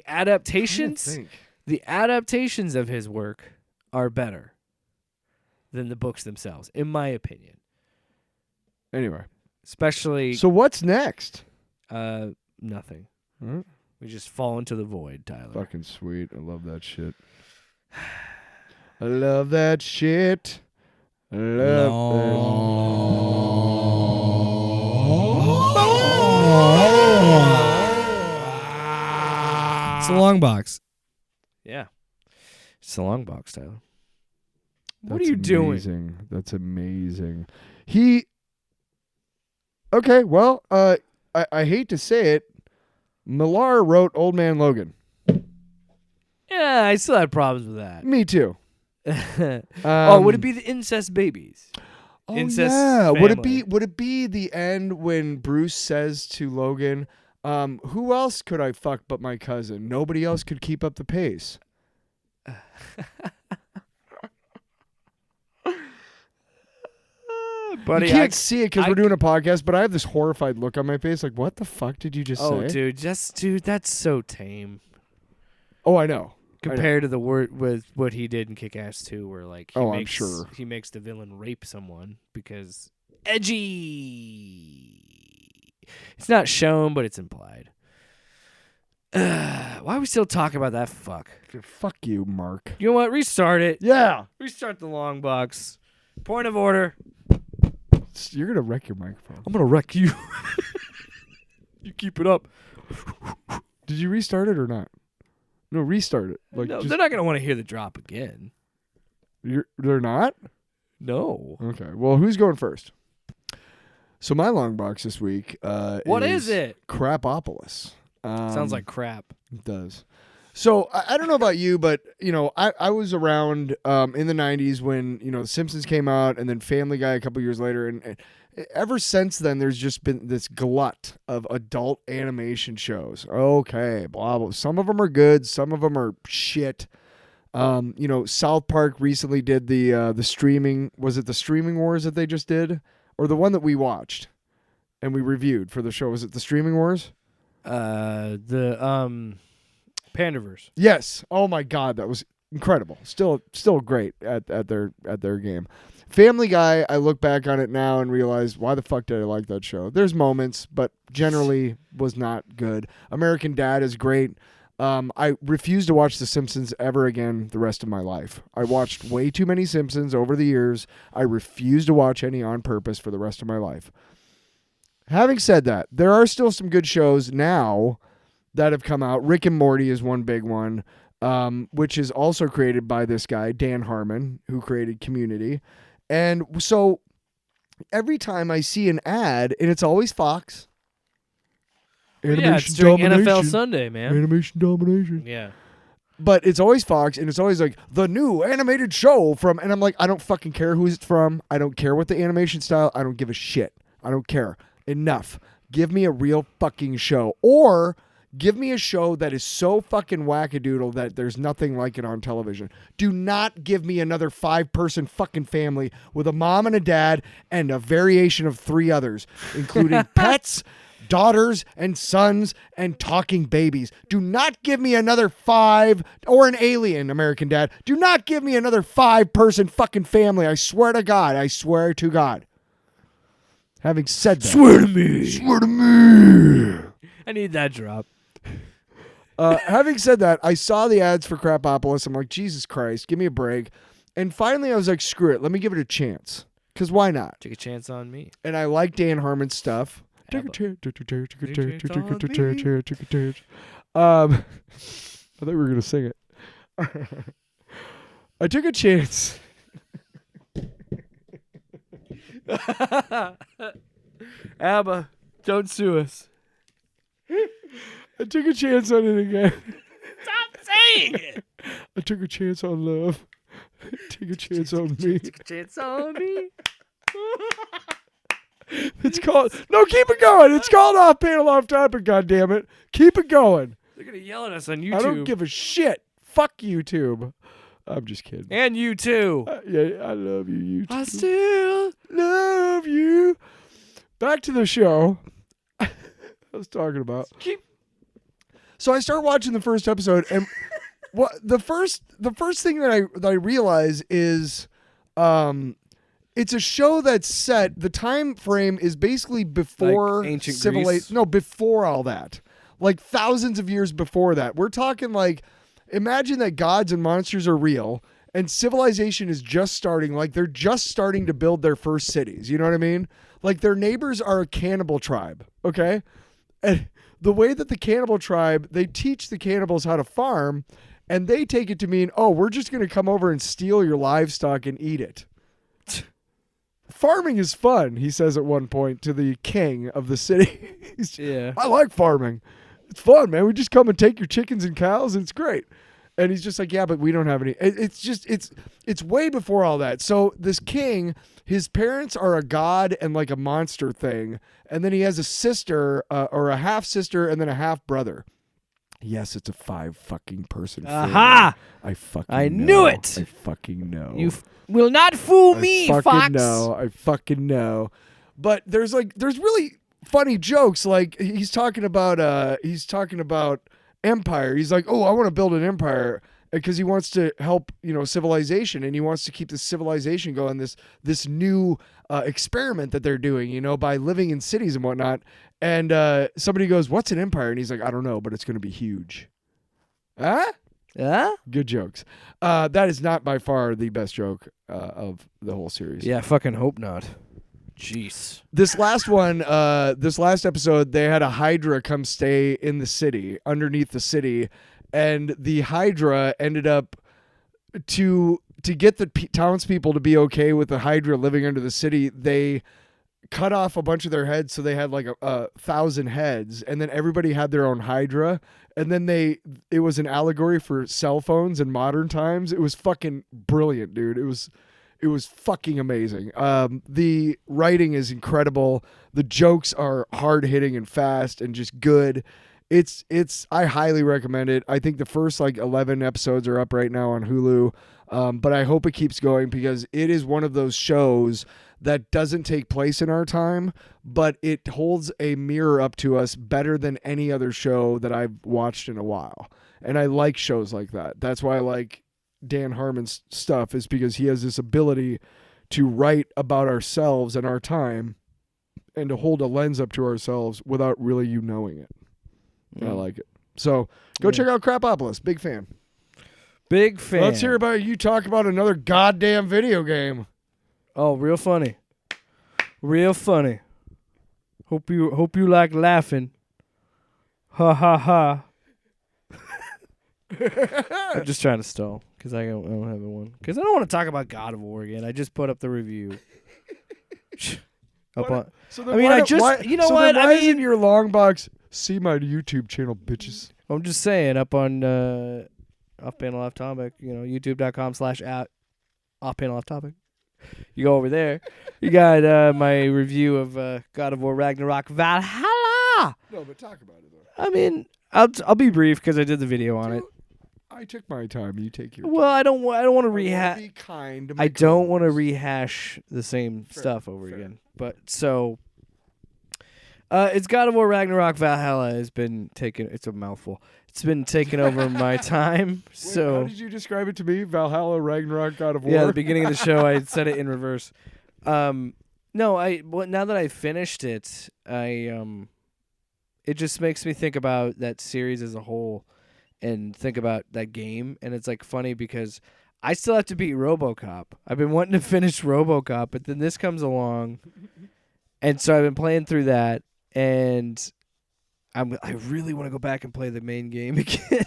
adaptations of his work are better than the books themselves, in my opinion. Anyway, especially. So what's next? Nothing. We just fall into the void, Tyler. Fucking sweet. I love that shit. I love that shit. I love It's a long box. Yeah. It's a long box, Tyler. What are you doing? That's amazing. Okay, well, I hate to say it, Millar wrote Old Man Logan. Yeah, I still had problems with that. Me too. Would it be the incest babies? Incest family. Would it be the end when Bruce says to Logan, who else could I fuck but my cousin? Nobody else could keep up the pace. Buddy, you can't see it because we're doing a podcast, but I have this horrified look on my face. Like, what the fuck did you just say? Oh, dude, that's so tame. Oh, I know. Compared to the word with what he did in Kick-Ass 2, where like I'm sure he makes the villain rape someone because edgy. It's not shown, but it's implied. Why are we still talking about that fuck? Fuck you, Mark. You know what? Restart it. Yeah. Restart the long box. Point of order. You're gonna wreck your microphone. I'm gonna wreck you. You keep it up. Did you restart it or not? No, restart it. No, they're not gonna want to hear the drop again. They're not? No. Okay. Well, who's going first? So my long box this week What is it? Crapopolis. Sounds like crap. It does. So I don't know about you, but I was around in the 90s when The Simpsons came out, and then Family Guy a couple years later, and ever since then there's just been this glut of adult animation shows. Okay, blah blah. Some of them are good, some of them are shit. South Park recently did the streaming. Was it the Streaming Wars that they just did, or the one that we watched and we reviewed for the show? Was it the Streaming Wars? Pandaverse. Yes. Oh my God, that was incredible. Still great at their game. Family Guy, I look back on it now and realize, why the fuck did I like that show? There's moments, but generally was not good. American Dad is great. I refuse to watch The Simpsons ever again the rest of my life. I watched way too many Simpsons over the years. I refuse to watch any on purpose for the rest of my life. Having said that, there are still some good shows now that have come out. Rick and Morty is one big one, which is also created by this guy, Dan Harmon, who created Community. And so every time I see an ad, and it's always Fox. It's during NFL Sunday, man. Animation domination. Yeah. But it's always Fox, and it's always like, the new animated show from... And I'm like, I don't fucking care who it's from. I don't care what the animation style. I don't give a shit. I don't care. Enough. Give me a real fucking show. Or... Give me a show that is so fucking wackadoodle that there's nothing like it on television. Do not give me another 5-person fucking family with a mom and a dad and a variation of 3 others, including pets, daughters and sons and talking babies. Do not give me another 5 or an alien, American Dad. Do not give me another 5-person fucking family. I swear to God. I swear to God. Having said that. Swear to me. Swear to me. I need that drop. Having said that, I saw the ads for Crapopolis. I'm like, Jesus Christ, give me a break. And finally, I was like, screw it. Let me give it a chance. Because why not? Take a chance on me. And I like Dan Harmon's stuff. Take a chance. I thought we were going to sing it. I took a chance. ABBA, don't sue us. I took a chance on it again. Stop saying it. I took a chance on love. Take a chance on me. Take a chance on me. It's called... No, keep it going. It's called Off Panel Off Topic, goddammit. Keep it going. They're going to yell at us on YouTube. I don't give a shit. Fuck YouTube. I'm just kidding. And you too. Yeah, I love you, YouTube. I still love you. Back to the show. I was talking about. So I start watching the first episode, and what the first thing that I realize is, it's a show that's set. The time frame is basically before like ancient civilization. Greece? No, before all that, like thousands of years before that. We're talking like, imagine that gods and monsters are real, and civilization is just starting. Like they're just starting to build their first cities. You know what I mean? Like their neighbors are a cannibal tribe. Okay, and the way that the cannibal tribe, they teach the cannibals how to farm, and they take it to mean, oh, we're just going to come over and steal your livestock and eat it. Farming is fun, he says at one point to the king of the city. Yeah. I like farming. It's fun, man. We just come and take your chickens and cows, and it's great. And he's just like, yeah, but we don't have any. It's way before all that. So this king, his parents are a god and like a monster thing. And then he has a sister or a half sister and then a half brother. Yes, it's a 5-fucking-person family. Aha! I knew it. I fucking know. You will not fool me, I Fox. I fucking know. But there's really funny jokes. Like he's talking about empire. He's like, oh, I want to build an empire because he wants to help, civilization, and he wants to keep the civilization going. This new experiment that they're doing, by living in cities and whatnot. And somebody goes, what's an empire? And he's like, I don't know, but it's going to be huge. Huh? Yeah? Good jokes. That is not by far the best joke of the whole series. Yeah, I fucking hope not. Jeez. This last one, this last episode, they had a Hydra come stay in the city, underneath the city, and the Hydra ended up to get the townspeople to be okay with the Hydra living under the city. They cut off a bunch of their heads, so they had like 1,000 heads, and then everybody had their own Hydra, and then it was an allegory for cell phones in modern times. It was fucking brilliant, dude. It was fucking amazing. The writing is incredible. The jokes are hard hitting and fast and just good. I highly recommend it. I think the first 11 episodes are up right now on Hulu. But I hope it keeps going because it is one of those shows that doesn't take place in our time, but it holds a mirror up to us better than any other show that I've watched in a while. And I like shows like that. That's why I like Dan Harmon's stuff, is because he has this ability to write about ourselves and our time and to hold a lens up to ourselves without really you knowing it. I like it. So go check out Crapopolis. Big fan. Big fan. Let's hear about you talk about another goddamn video game. Oh, real funny. Real funny. Hope you like laughing. Ha ha ha. I'm just trying to stall because I don't have one. Because I don't want to talk about God of War again. I just put up the review. Why isn't your long box? See my YouTube channel, bitches. I'm just saying, up on Off Panel Off Topic, youtube.com/Off Panel Off Topic. You go over there. You got my review of God of War Ragnarok Valhalla. No, but talk about it though. I mean, I'll be brief because I did the video on it. I took my time. You take your. Well, I don't want to Be rehash. kind. To my I don't want to co-host. rehash the same stuff over again. But so, it's God of War Ragnarok Valhalla has been taken. It's a mouthful. It's been taking over my time. Wait, So how did you describe it to me? Valhalla, Ragnarok, God of War. yeah, the beginning of the show I said it in reverse. No, now that I finished it, it just makes me think about that series as a whole and think about that game. And it's like funny because I still have to beat RoboCop. I've been wanting to finish RoboCop, but then this comes along. And so I've been playing through that, and I really want to go back and play the main game again.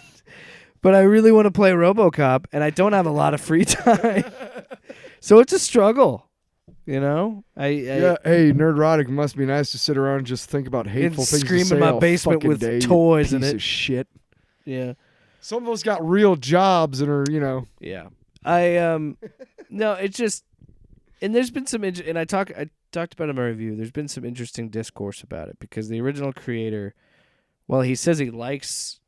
But I really want to play RoboCop, and I don't have a lot of free time. So it's a struggle. You know, Yeah, hey, Nerdrotic, it must be nice to sit around and just think about hateful things scream to say in my all basement fucking with day, you toys in piece it. of shit. Yeah. Some of us got real jobs and are, Yeah. I no, it's just, and there's been some and I talked about it in my review. There's been some interesting discourse about it because the original creator, while he says he likes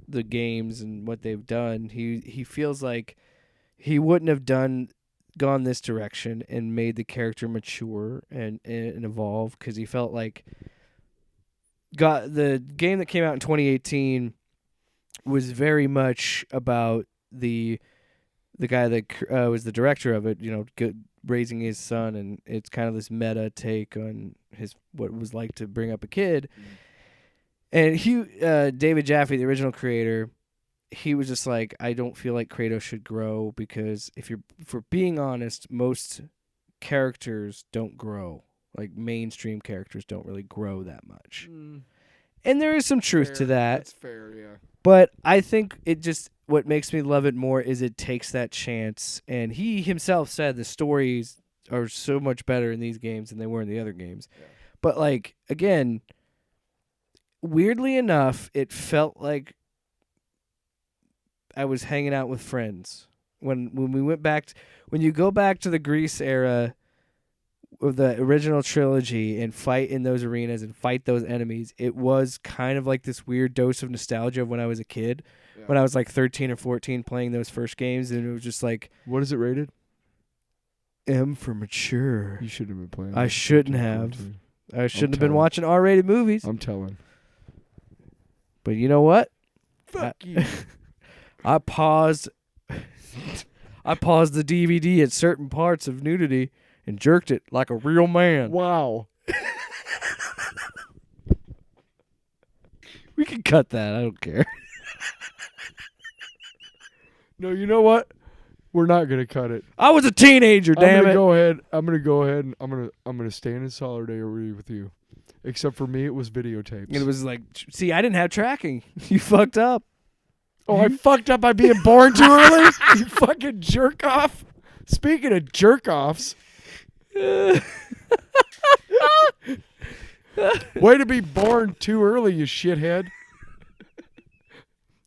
the games and what they've done, he feels like he wouldn't have gone this direction and made the character mature and evolve because he felt like the game that came out in 2018 was very much about the guy that was the director of it, raising his son, and it's kind of this meta take on what it was like to bring up a kid. And David Jaffe, the original creator, he was just like, I don't feel like Kratos should grow because if we're being honest, most characters don't grow. Like mainstream characters don't really grow that much. And there is some truth to that. That's fair, yeah. But I think what makes me love it more is it takes that chance. And he himself said the stories are so much better in these games than they were in the other games. Yeah. But like, again, weirdly enough, it felt like I was hanging out with friends. When we went back, when you go back to the Greece era of the original trilogy and fight in those arenas and fight those enemies, it was kind of like this weird dose of nostalgia of when I was a kid, when I was like 13 or 14 playing those first games, and it was just like... What is it rated? M for mature. You shouldn't have been playing. I shouldn't have. I shouldn't have been watching R-rated movies. I'm telling. But you know what? Fuck you. I paused the DVD at certain parts of nudity and jerked it like a real man. Wow. We can cut that. I don't care. No, you know what? We're not gonna cut it. I was a teenager, damn it. I'm gonna go ahead and I'm gonna stand in solidarity with you. Except for me, it was videotapes. And it was like, see, I didn't have tracking. You fucked up. Oh, I fucked up by being born too early? You fucking jerk off. Speaking of jerk offs. Way to be born too early, you shithead.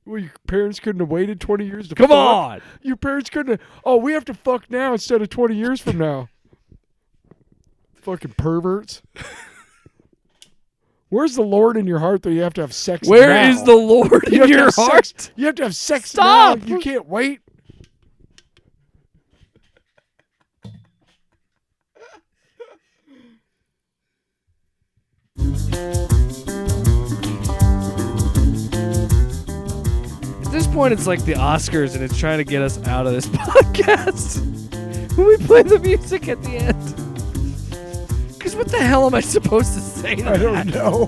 Well, your parents couldn't have waited 20 years to Come fuck. on. Your parents couldn't have. Oh, we have to fuck now instead of 20 years from now. Fucking perverts. Where's the Lord in your heart that you have to have sex now? Where is the Lord You in have to your have heart? sex. You have to have sex Stop. now. You can't wait. At this point, it's like the Oscars, and it's trying to get us out of this podcast. When we play the music at the end. Because what the hell am I supposed to say to I that? don't know.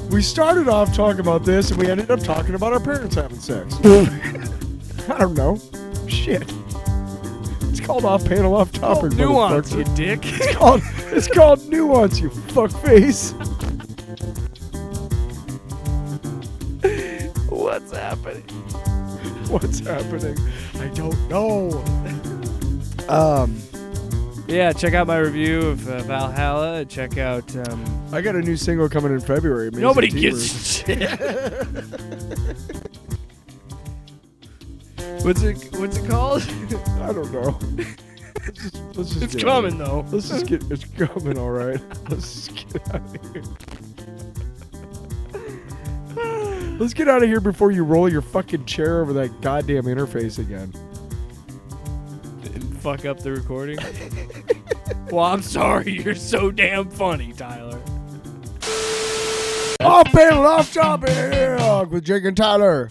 We started off talking about this, and we ended up talking about our parents having sex. I don't know. Shit. It's called off panel, off topic. Nuance, you motherfucker. dick. It's called nuance, you fuckface. What's happening? What's happening? I don't know. Yeah, check out my review of Valhalla. Check out... I got a new single coming in February. Amazing nobody Teamers. gives shit. What's it called? I don't know. Let's just It's get out of coming, here. though. Let's just get. It's coming, all right. Let's just get out of here. Let's get out of here before you roll your fucking chair over that goddamn interface again. And fuck up the recording. Well, I'm sorry. You're so damn funny, Tyler. Off panel, off topic with Jake and Tyler.